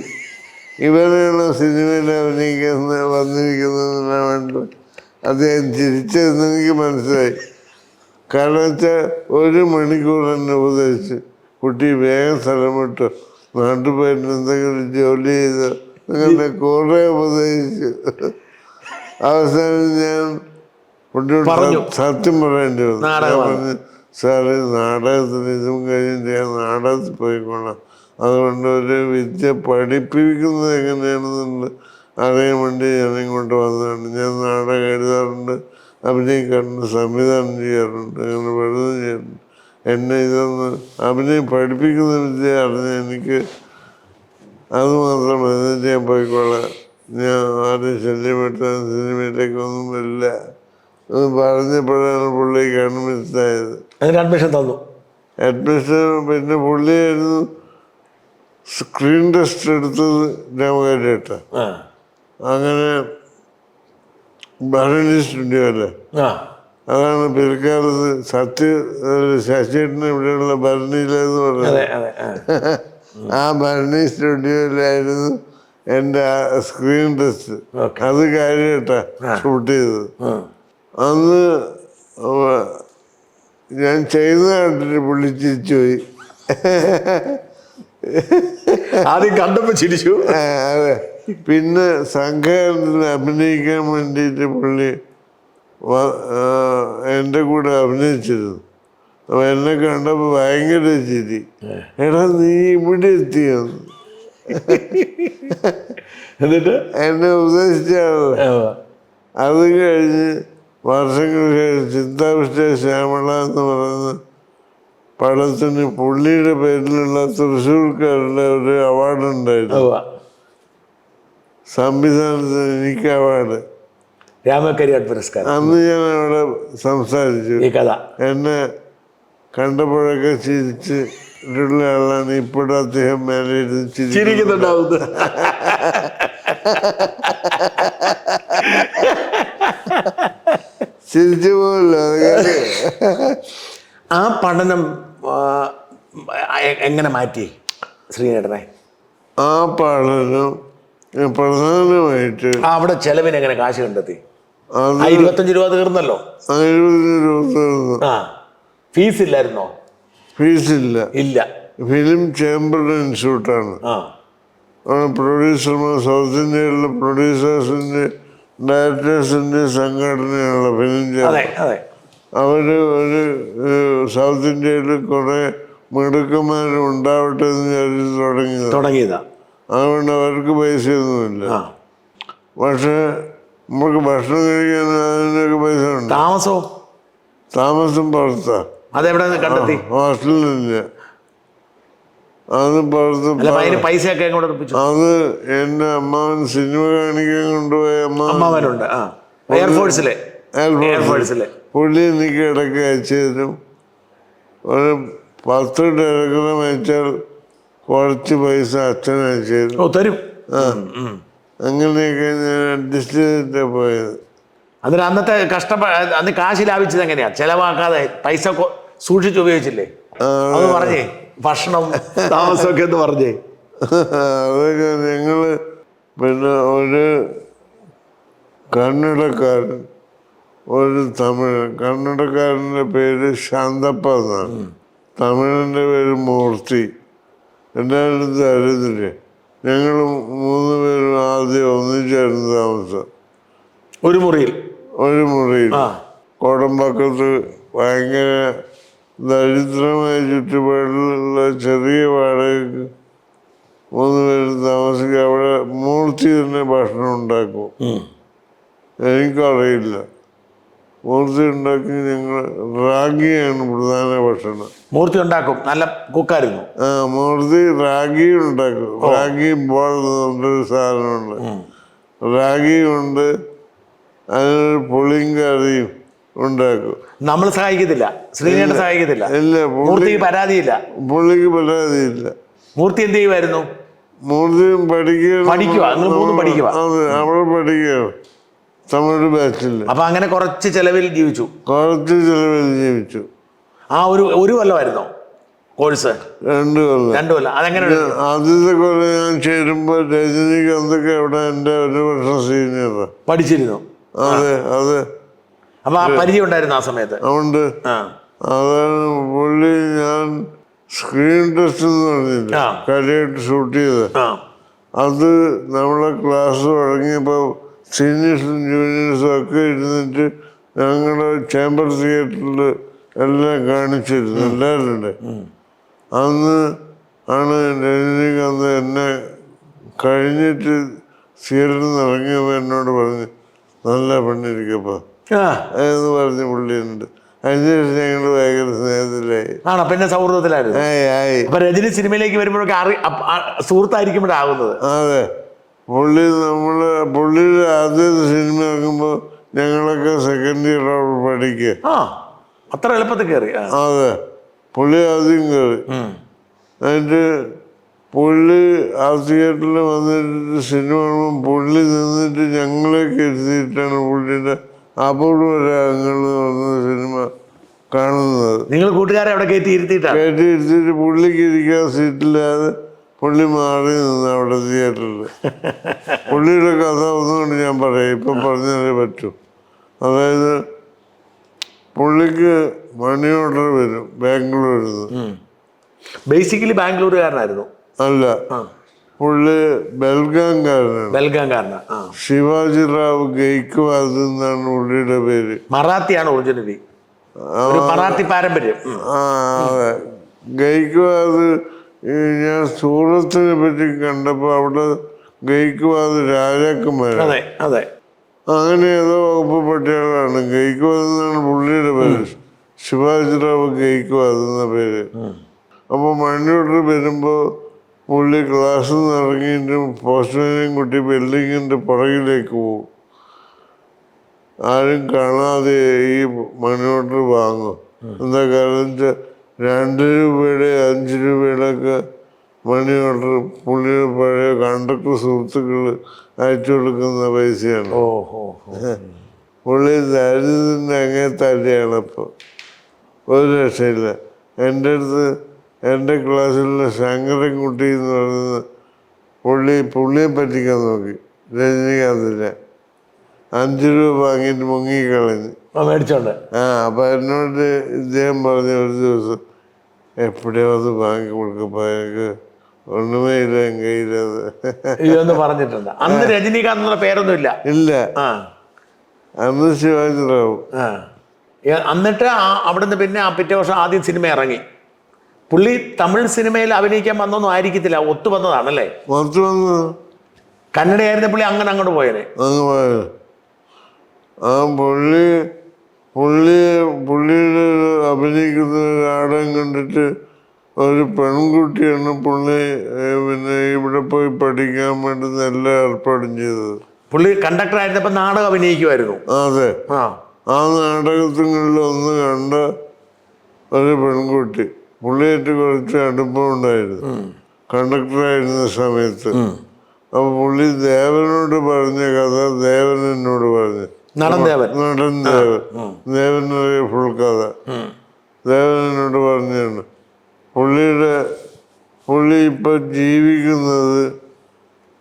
[SPEAKER 1] ഇവരെയാണ് സിനിമയിൽ വന്നിരിക്കുന്നതിന് വേണ്ടി അദ്ദേഹം ചിരിച്ചതെന്ന് എനിക്ക് മനസ്സിലായി. കാരണം വെച്ചാൽ 1 മണിക്കൂർ എന്നെ ഉപദേശിച്ച്, കുട്ടി വേഗം സ്ഥലം വിട്ടു, നാട്ടിൽ പോയിട്ട് എന്തെങ്കിലും ജോലി ചെയ്ത് അങ്ങനെ കുറേ ഉപദേശിച്ചു. അവസാനം ഞാൻ കുട്ടിയോട് സത്യം പറയേണ്ടി വന്നു. ഞാൻ പറഞ്ഞു, സാറ് നാടകത്തിന് ഇതും കഴിഞ്ഞിട്ട് ഞാൻ നാടകത്തിൽ പോയിക്കോളാം, അതുകൊണ്ട് ഒരു വിദ്യ പഠിപ്പിക്കുന്നത് എങ്ങനെയാണെന്നുള്ളത് അറിയാൻ വേണ്ടി ഞാൻ ഇങ്ങോട്ട് വന്നതാണ്. ഞാൻ നാടകം എഴുതാറുണ്ട്, അഭിനയിക്കാറുണ്ട്, സംവിധാനം ചെയ്യാറുണ്ട്, അങ്ങനെ വെറുതെ ചെയ്യാറുണ്ട്. എന്നെ ഇതൊന്ന് അഭിനയം പഠിപ്പിക്കുന്ന വിദ്യ അറിഞ്ഞ എനിക്ക് അതുമാത്രം എന്നിട്ട് ഞാൻ പോയിക്കോളാം, ഞാൻ ആരും ശല്യപ്പെട്ടാൽ സിനിമയിലേക്കൊന്നും വരില്ല എന്ന് പറഞ്ഞപ്പോഴാണ് പുള്ളിക്കാണ് മനസ്സിലായത്.
[SPEAKER 2] അഡ്മിഷൻ തന്നു.
[SPEAKER 1] അഡ്മിഷൻ പിന്നെ പുള്ളിയായിരുന്നു സ്ക്രീൻ ടെസ്റ്റ് എടുത്തത് രാമകാരിയേട്ട. അങ്ങനെ ഭരണി സ്റ്റുഡിയോ അല്ലേ, അതാണ് പിൽക്കാലത്ത് ശശിയേട്ടന് ഇവിടെയുള്ള ഭരണിയിലെന്ന് പറഞ്ഞത്. ആ ഭരണി സ്റ്റുഡിയോയിലായിരുന്നു എൻ്റെ സ്ക്രീൻ ടെസ്റ്റ്. അത് കാര്യമായിട്ടാ ഷൂട്ട് ചെയ്തത്. അന്ന് ഞാൻ ചെയ്ത കണ്ടിട്ട് പുള്ളി ചിരിച്ചുപോയി.
[SPEAKER 2] ആദ്യം കണ്ടപ്പോൾ ചിരിച്ചു.
[SPEAKER 1] അതെ. പിന്നെ സംഘകാരത്തിൽ അഭിനയിക്കാൻ വേണ്ടിയിട്ട് പുള്ളി എൻ്റെ കൂടെ അഭിനയിച്ചിരുന്നു. അപ്പം എന്നെ കണ്ടപ്പോൾ ഭയങ്കര ചിരി. എടാ നീ ഇവിടെ എത്തിയെന്ന്.
[SPEAKER 2] എന്നിട്ട്
[SPEAKER 1] എന്നെ ഉപദേശിച്ചാണല്ലോ. അത് കഴിഞ്ഞ് വർഷങ്ങൾ കഴിഞ്ഞ് ചിന്താവിഷ്ട ശ്യാമള എന്ന് പറയുന്ന പടത്തിന് പുള്ളിയുടെ പേരിലുള്ള തൃശ്ശൂർക്കാരുടെ ഒരു അവാർഡ് ഉണ്ടായിരുന്നു. സംവിധാനത്തിന് എനിക്ക് അവാർഡ്,
[SPEAKER 2] രാമകരിയാട്ട് പുരസ്കാരം. അന്ന്
[SPEAKER 1] ഞാൻ അവിടെ സംസാരിച്ചു. എന്നെ കണ്ടപ്പോഴൊക്കെ ചിരിച്ചിട്ടുള്ള ആളാണ് ഇപ്പോഴും അദ്ദേഹം മേലെ
[SPEAKER 2] ചിരിക്കുന്നുണ്ടാവുന്നത്.
[SPEAKER 1] ചിരിച്ചു പോലല്ലോ.
[SPEAKER 2] ആ പഠനം എങ്ങനെ മാറ്റി ശ്രീനേട്ടനെ?
[SPEAKER 1] ആ പഠനം പ്രധാനമായിട്ട്
[SPEAKER 2] അവിടെ ചെലവിന് എങ്ങനെ കാശ് കണ്ടെത്തി?
[SPEAKER 1] അത്
[SPEAKER 2] ആ 25 രൂപ തീർന്നല്ലോ.
[SPEAKER 1] 20
[SPEAKER 2] ആ, ഫീസ് ഇല്ലായിരുന്നോ?
[SPEAKER 1] ഫീസില്ല.
[SPEAKER 2] ഇല്ല.
[SPEAKER 1] ഫിലിം ചേംബർ ഇൻസ്റ്റിറ്റ്യൂട്ടാണ്.
[SPEAKER 2] ആ,
[SPEAKER 1] അവിടെ പ്രൊഡ്യൂസർമാർ, സൗത്ത് ഇന്ത്യയിലുള്ള പ്രൊഡ്യൂസേഴ്സിൻ്റെ ഡയറക്ടേഴ്സിൻ്റെ സംഘടനയുള്ള ഫിലിം
[SPEAKER 2] അതെ
[SPEAKER 1] ചേംബർ.
[SPEAKER 2] അതെ.
[SPEAKER 1] അവർ ഒരു സൗത്ത് ഇന്ത്യയിൽ കുറേ മിടുക്കന്മാരും ഉണ്ടാവട്ടെ എന്ന് വിചാരിച്ച്
[SPEAKER 2] തുടങ്ങിയതാ.
[SPEAKER 1] അതുകൊണ്ട് അവർക്ക് പൈസയൊന്നുമില്ല.
[SPEAKER 2] ആ,
[SPEAKER 1] പക്ഷേ നമുക്ക് ഭക്ഷണം കഴിക്കാൻ അതിനൊക്കെ പൈസ ഉണ്ട്.
[SPEAKER 2] താമസവും
[SPEAKER 1] താമസം പുറത്താ.
[SPEAKER 2] അതെവിടെ നിന്ന് കണ്ടെത്തി?
[SPEAKER 1] ഹോസ്റ്റലിലില്ല, അത് പുറത്ത്.
[SPEAKER 2] അതിന് പൈസയൊക്കെ എങ്ങോട്ട് ഒപ്പിച്ചു?
[SPEAKER 1] അത് എൻ്റെ അമ്മാവൻ സിനിമ കാണിക്കാൻ കൊണ്ടുപോയ
[SPEAKER 2] അമ്മാവനുണ്ട്. ആ, എയർഫോഴ്സിലെ.
[SPEAKER 1] പുള്ളി എനിക്ക് ഇടയ്ക്ക് അയച്ചു തരും. ഒരു 10 ടെലഗ്രാം അയച്ചാൽ കുറച്ച് പൈസ അച്ഛൻ അയച്ചു തരും.
[SPEAKER 2] ഓ, തരും.
[SPEAKER 1] അങ്ങനെയൊക്കെ ഞാൻ അഡ്ജസ്റ്റ് ചെയ്തിട്ടാണ് പോയത്.
[SPEAKER 2] അതിന് അന്നത്തെ അന്ന് കാശ് ലാഭിച്ചത് എങ്ങനെയാ? ചെലവാക്കാതെ പൈസ സൂക്ഷിച്ച് ഉപയോഗിച്ചില്ലേ? അത് പറഞ്ഞേ, ഭക്ഷണം താമസമൊക്കെ എന്ന് പറഞ്ഞേ.
[SPEAKER 1] അതൊക്കെ ഞങ്ങള് പിന്നെ ഒരു കന്നഡക്കാരൻ, ഒരു തമിഴൻ. കന്നഡക്കാരൻ്റെ പേര് ശാന്തപ്പ എന്നാണ്, തമിഴൻ്റെ പേര് മൂർത്തി. എല്ലാവരും ദരിദ്രര്. ഞങ്ങൾ 3 പേരും ആദ്യം ഒന്നിച്ചായിരുന്നു താമസം.
[SPEAKER 2] ഒരു മുറിയിൽ.
[SPEAKER 1] കോടമ്പാക്കത്ത് ഭയങ്കര ദരിദ്രമായ ചുറ്റുപാടിലുള്ള ചെറിയ വാടകയ്ക്ക് 3 പേരും താമസിക്കുക. അവിടെ മൂർത്തി തന്നെ ഭക്ഷണം ഉണ്ടാക്കും. എനിക്കറിയില്ല. മൂർത്തി ഉണ്ടാക്കി. ഞങ്ങൾ റാഗിയാണ് പ്രധാന ഭക്ഷണം.
[SPEAKER 2] മൂർത്തി ഉണ്ടാക്കും, നല്ല കുക്കായിരുന്നു.
[SPEAKER 1] മൂർത്തി റാഗി ഉണ്ടാക്കും. റാഗി ബോൾ എന്നൊരു സാധനമുണ്ട്. റാഗി കൊണ്ട് അതിനൊരു പുളിയും കറിയും ഉണ്ടാക്കും.
[SPEAKER 2] നമ്മൾ സഹായിക്കത്തില്ല, ശ്രീനേട്ടൻ സഹായിക്കത്തില്ല.
[SPEAKER 1] ഇല്ല,
[SPEAKER 2] മൂർത്തിക്ക് പരാതിയില്ല.
[SPEAKER 1] പുള്ളിക്ക് പരാതിയില്ല.
[SPEAKER 2] മൂർത്തി എന്ത് ചെയ്യുമായിരുന്നു?
[SPEAKER 1] മൂർത്തി പഠിക്കുക.
[SPEAKER 2] അതെ,
[SPEAKER 1] അവിടെ പഠിക്കുകയാണ്, തമിഴ് ബാച്ചിൽ.
[SPEAKER 2] അപ്പൊ അങ്ങനെ കുറച്ച് ചെലവിൽ ജീവിച്ചു. ആ, ഒരു കൊല്ലമായിരുന്നോ കോഴ്സ്?
[SPEAKER 1] 2 കൊല്ലം.
[SPEAKER 2] 2 കൊല്ലം. അതെങ്ങനെ?
[SPEAKER 1] ആദ്യത്തെ കൊല്ലം ഞാൻ ചേരുമ്പോ രജനീകാന്തൊക്കെ അവിടെ എൻ്റെ 1 വർഷം സീനിയറാ.
[SPEAKER 2] പഠിച്ചിരുന്നു.
[SPEAKER 1] അതെ.
[SPEAKER 2] അപ്പൊ ആ പരിചയം ഉണ്ടായിരുന്നു ആ സമയത്ത്?
[SPEAKER 1] ഉണ്ട്. അതാണ് പുള്ളി. ഞാൻ സ്ക്രീൻ ടെസ്റ്റ് എന്ന് പറഞ്ഞില്ല, കാര്യമായിട്ട് ഷൂട്ട് ചെയ്ത്. അത് നമ്മളെ ക്ലാസ് തുടങ്ങിയപ്പോൾ സീനിയേഴ്സും ജൂനിയേഴ്സും ഒക്കെ ഇരുന്നിട്ട് ഞങ്ങളുടെ ചേംബർ തിയേറ്ററിൽ എല്ലാം കാണിച്ചിരുന്നു. എല്ലാവരും ഉണ്ട്. അന്ന് ആണ് രജനീകാന്ത് എന്നെ കഴിഞ്ഞിട്ട് തിയേറ്ററിൽ നിന്ന് ഇറങ്ങിയപ്പോൾ എന്നോട് പറഞ്ഞ്, നല്ല പെണ്ണിരിക്കപ്പോ എന്ന് പറഞ്ഞ് പുള്ളിയുണ്ട്. അതിനുശേഷം ഞങ്ങൾ ഭയങ്കര സ്നേഹത്തിലായി.
[SPEAKER 2] ആണോ? പിന്നെ സൗഹൃദത്തിലായിരുന്നു. അപ്പൊ രജനി സിനിമയിലേക്ക് വരുമ്പോഴൊക്കെ സുഹൃത്തായിരിക്കുമ്പോഴാകുന്നത്.
[SPEAKER 1] അതെ. പുള്ളിയുടെ ആദ്യത്തെ സിനിമ ഇറങ്ങുമ്പോൾ ഞങ്ങളൊക്കെ സെക്കൻഡ് ഇയർ പഠിക്കുക.
[SPEAKER 2] അത്ര എളുപ്പത്തിൽ കയറി.
[SPEAKER 1] അതെ, പുള്ളി ആദ്യം കയറി. അതിൻ്റെ പുള്ളി ആ തിയേറ്ററിൽ വന്നിട്ട് സിനിമ കാണുമ്പോൾ പുള്ളി നിന്നിട്ട് ഞങ്ങളെയൊക്കെ ഇരുത്തിയിട്ടാണ് പുള്ളിയുടെ അപൂർവ രാഗങ്ങൾ വന്ന സിനിമ കാണുന്നത്.
[SPEAKER 2] നിങ്ങൾ കൂട്ടുകാരെ അവിടെ
[SPEAKER 1] കയറ്റിയിരുത്തിയിട്ട് പുള്ളിക്ക് ഇരിക്കാൻ സീറ്റില്ലാതെ പുള്ളി മാറി നിന്ന് അവിടെ തിയേറ്ററിൽ. പുള്ളിയുടെ കഥ ഒന്നുകൊണ്ട് ഞാൻ പറയാം, ഇപ്പം പറഞ്ഞാലേ പറ്റൂ. അതായത് പുള്ളിക്ക് മണി ഓർഡർ വരും ബാംഗ്ലൂരിൽ നിന്ന്.
[SPEAKER 2] ബേസിക്കലി ബാംഗ്ലൂരുകാരനായിരുന്നു?
[SPEAKER 1] അല്ല, പുള്ളി ബെൽഗാംകാരനാണ്. ശിവാജി റാവ് ഗെയ്ക്വാദ് എന്നാണ് പുള്ളിയുടെ പേര്.
[SPEAKER 2] മറാത്തിയാണ് ഒറിജിനലി, മറാത്തി പാരമ്പര്യം.
[SPEAKER 1] അതെ. ഗെയ്ക്വാദ് ഞാൻ സൂറത്തിനെ പറ്റി കണ്ടപ്പോൾ അവിടെ ഗെയ്ക്വാദ് രാജാക്കന്മാരാണ്. അങ്ങനെ ഏതോ വകുപ്പപ്പെട്ട ആളാണ്. ഗെയ്ക്വാദ് എന്നാണ് പുള്ളിയുടെ പേര്. ശിവാജി റാവ് ഗെയ്ക്വാദ് എന്ന പേര്. അപ്പോൾ മണിയോട്ടർ വരുമ്പോൾ പുള്ളി ക്ലാസ്സിൽ നിന്ന് ഇറങ്ങിയിട്ട് പോസ്റ്റ്മാനെയും കുട്ടി ബിൽഡിങ്ങിൻ്റെ പുറകിലേക്ക് പോകും. ആരും കാണാതെ ഈ മണിയോട്ടർ വാങ്ങും. എന്താ കാരണം വെച്ചാൽ 2 രൂപയുടെ 5 രൂപയുടെയൊക്കെ മണി ഓർഡർ പുള്ളിയുടെ പഴയ കണ്ടക്ടർ സുഹൃത്തുക്കൾ അയച്ചു കൊടുക്കുന്ന പൈസയാണ്. പുള്ളി ദാരിദ്ര്യത്തിൻ്റെ അങ്ങേ തന്നെയാണ്. അപ്പോൾ ഒരു രക്ഷയില്ല. എൻ്റെ അടുത്ത് എൻ്റെ ക്ലാസ്സിലുള്ള ശങ്കരൻകുട്ടി എന്ന് പറയുന്ന പുള്ളിയെ പറ്റിക്കാൻ നോക്കി രജനീകാന്തിനെ. 5 രൂപ വാങ്ങിയിട്ട് മുങ്ങിക്കളഞ്ഞ്.
[SPEAKER 2] മേടിച്ചോണ്ട്
[SPEAKER 1] അപ്പം എന്നോട് ഇദ്ദേഹം പറഞ്ഞു ഒരു ദിവസം എപ്പോഴേ വന്ന് ബാങ്ക് കൊടുക്കപ്പോൾ എനിക്ക് ഒന്നുമേ ഇല്ല കയ്യിലത്
[SPEAKER 2] ഇതൊന്ന് പറഞ്ഞിട്ടുണ്ട്. അന്ന് രജനീകാന്ത് എന്നുള്ള പേരൊന്നും ഇല്ല.
[SPEAKER 1] അന്ന് ശിവാജി റാവു.
[SPEAKER 2] എന്നിട്ട് അവിടുന്ന് പിന്നെ പിറ്റേ വർഷം ആദ്യം സിനിമ ഇറങ്ങി. പുള്ളി തമിഴ് സിനിമയിൽ അഭിനയിക്കാൻ വന്നൊന്നും ആയിരിക്കത്തില്ല, ഒത്തു വന്നതാണല്ലേ? കന്നഡയായിരുന്ന പുള്ളി അങ്ങനെ അങ്ങോട്ട് പോയേനെ.
[SPEAKER 1] അങ്ങ് പോയത് ആ പുള്ളിയുടെ അഭിനയിക്കുന്ന നാടകം കണ്ടിട്ട് ഒരു പെൺകുട്ടിയാണ് പുള്ളി പിന്നെ ഇവിടെ പോയി പഠിക്കാൻ വേണ്ടി എല്ലാം ഏർപ്പാടും ചെയ്തത്.
[SPEAKER 2] പുള്ളി കണ്ടക്ടർ ആയിരുന്നപ്പോ നാടകം അഭിനയിക്കുമായിരുന്നു.
[SPEAKER 1] അതെ. ആ നാടകങ്ങളിൽ ഒന്ന് കണ്ട ഒരു പെൺകുട്ടി പുള്ളിയായിട്ട് കുറച്ച് അടുപ്പമുണ്ടായിരുന്നു കണ്ടക്ടറായിരുന്ന സമയത്ത്. അപ്പൊ പുള്ളി ദേവനോട് പറഞ്ഞ കഥ ദേവൻ എന്നോട് പറഞ്ഞു. നടൻ ദേവൻ ഫുൾ കഥ ദേവൻ എന്നോട് പറഞ്ഞാണ്. പുള്ളി ഇപ്പൊ ജീവിക്കുന്നത്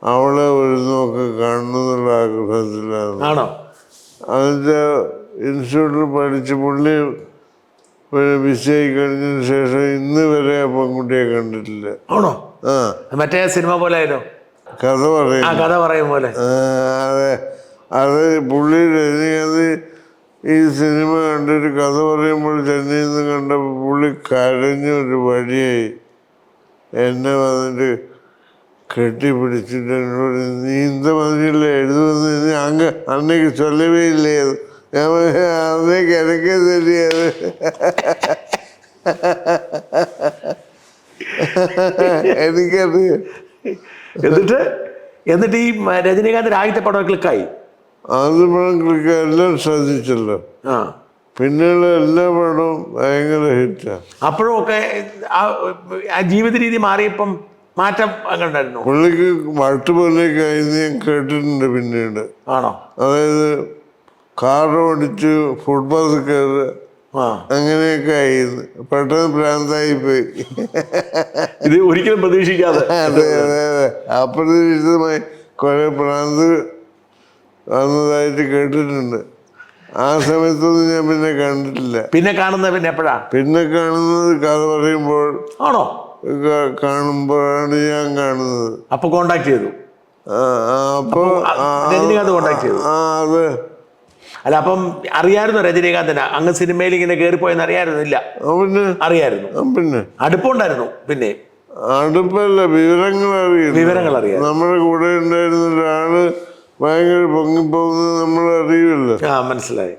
[SPEAKER 1] അവളെ ഒരു നോക്ക് കാണുന്നുള്ള ആഗ്രഹത്തിലാണ്. അതിന്റെ ഇൻസ്റ്റിറ്റ്യൂട്ടിൽ പഠിച്ച് പുള്ളി വിജയി കഴിഞ്ഞതിന് ശേഷം ഇന്ന് വരെ ആ പെൺകുട്ടിയെ കണ്ടിട്ടില്ല.
[SPEAKER 2] ആണോ? മറ്റേ സിനിമ പോലെ കഥ പറയും പോലെ.
[SPEAKER 1] അതെ. അത് പുള്ളി രജനീകാന്ത് ഈ സിനിമ കണ്ടിട്ട് കഥ പറയുമ്പോൾ ചെന്നൈയിൽ നിന്ന് കണ്ടപ്പോൾ പുള്ളി കരഞ്ഞൊരു വഴിയായി എന്നെ വന്നിട്ട് കെട്ടിപ്പിടിച്ചിട്ട് എന്നോട് നീ ഇന്ത മതിയില്ല എഴുതുമെന്ന് അങ്ങ് അന്നേക്ക് ചൊല്ലവേ ഇല്ലേ? ഞാൻ അന്നേക്ക് എനിക്ക് തരിയത്. എനിക്കറിയാം.
[SPEAKER 2] എന്നിട്ട് ഈ രജനീകാന്ത് ആദ്യത്തെ പടം ക്ലിക്കായി.
[SPEAKER 1] ആദ്യ പടം ക്ലിക്ക് എല്ലാം ശ്രദ്ധിച്ചല്ലോ. പിന്നെയുള്ള എല്ലാ പടവും ഭയങ്കര ഹിറ്റാണ്.
[SPEAKER 2] അപ്പോഴും ഒക്കെ ആ ജീവിത രീതി മാറിയപ്പം മാറ്റം അങ്ങനെ ഉണ്ടായിരുന്നു.
[SPEAKER 1] പുള്ളിക്ക് വട്ടുപോലെയൊക്കെ ആയിരുന്നു ഞാൻ കേട്ടിട്ടുണ്ട് പിന്നീട്.
[SPEAKER 2] ആണോ?
[SPEAKER 1] അതായത് കാർ ഓടിച്ച് ഫുട്പാത്ത് കയറുക അങ്ങനെയൊക്കെ ആയിരുന്നു. പെട്ടെന്ന് ഭ്രാന്തായി പോയി.
[SPEAKER 2] ഇത് ഒരിക്കലും പ്രതീക്ഷിക്കാതെ.
[SPEAKER 1] അതെ അതെ അതെ. അപ്രതീക്ഷിതമായി കുറെ ഭ്രാന്ത് വന്നതായിട്ട് കേട്ടിട്ടുണ്ട്. ആ സമയത്തൊന്നും ഞാൻ പിന്നെ കണ്ടിട്ടില്ല.
[SPEAKER 2] പിന്നെ കാണുന്നത് പിന്നെ എപ്പോഴാ?
[SPEAKER 1] പിന്നെ കാണുന്നത് കഥ പറയുമ്പോൾ.
[SPEAKER 2] ആണോ?
[SPEAKER 1] കാണുമ്പോഴാണ് ഞാൻ കാണുന്നത്.
[SPEAKER 2] അപ്പൊ കോണ്ടാക്ട് ചെയ്തു.
[SPEAKER 1] അപ്പൊ
[SPEAKER 2] രജനീകാന്ത് കോണ്ടാക്ട് ചെയ്തു.
[SPEAKER 1] അതെ.
[SPEAKER 2] അല്ല, അപ്പം അറിയായിരുന്നു രജനീകാന്തിന് അങ്ങ് സിനിമയിൽ ഇങ്ങനെ കയറിപ്പോയെന്ന് അറിയായിരുന്നില്ല?
[SPEAKER 1] പിന്നെ
[SPEAKER 2] അറിയായിരുന്നു.
[SPEAKER 1] പിന്നെ
[SPEAKER 2] അടുപ്പുണ്ടായിരുന്നു. പിന്നെ
[SPEAKER 1] അടുപ്പല്ല, വിവരങ്ങൾ അറിയാം. നമ്മുടെ കൂടെ ഉണ്ടായിരുന്ന ഒരാള് ഭയങ്കര പൊങ്ങിപ്പോകുന്നത് നമ്മൾ അറിയുമല്ലോ.
[SPEAKER 2] മനസ്സിലായി.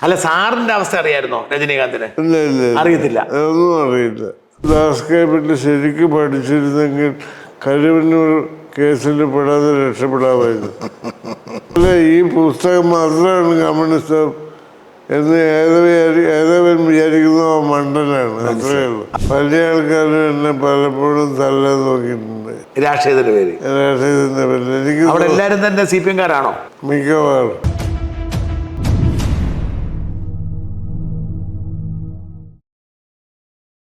[SPEAKER 2] അല്ല, സാറിന്റെ അവസ്ഥ അറിയായിരുന്നോ രജനീകാന്തിന്?
[SPEAKER 1] ഇല്ല,
[SPEAKER 2] അറിയത്തില്ല.
[SPEAKER 1] ഒന്നും അറിയില്ല. ദാസ്കയെ പറ്റി ശരിക്കും പഠിച്ചിരുന്നെങ്കിൽ കരുവന്നൂർ കേസിൽ പെടാതെ രക്ഷപ്പെടാമായിരുന്നു. അല്ല, ഈ പുസ്തകം മാത്രമാണ് കമ്മ്യൂണിസ്റ്റ് എന്ന് ഏതവൻ വിചാരിക്കുന്ന മണ്ടനാണ്. അത്രയേ ഉള്ളൂ. വലിയ ആൾക്കാരും എന്നെ പലപ്പോഴും തല്ലാൻ നോക്കിയിട്ടുണ്ട് രാഷ്ട്രീയത്തിന്റെ പേരിൽ. എനിക്ക്
[SPEAKER 2] എല്ലാവരും തന്നെ CPM കാരാണോ?
[SPEAKER 1] മിക്കവാറും.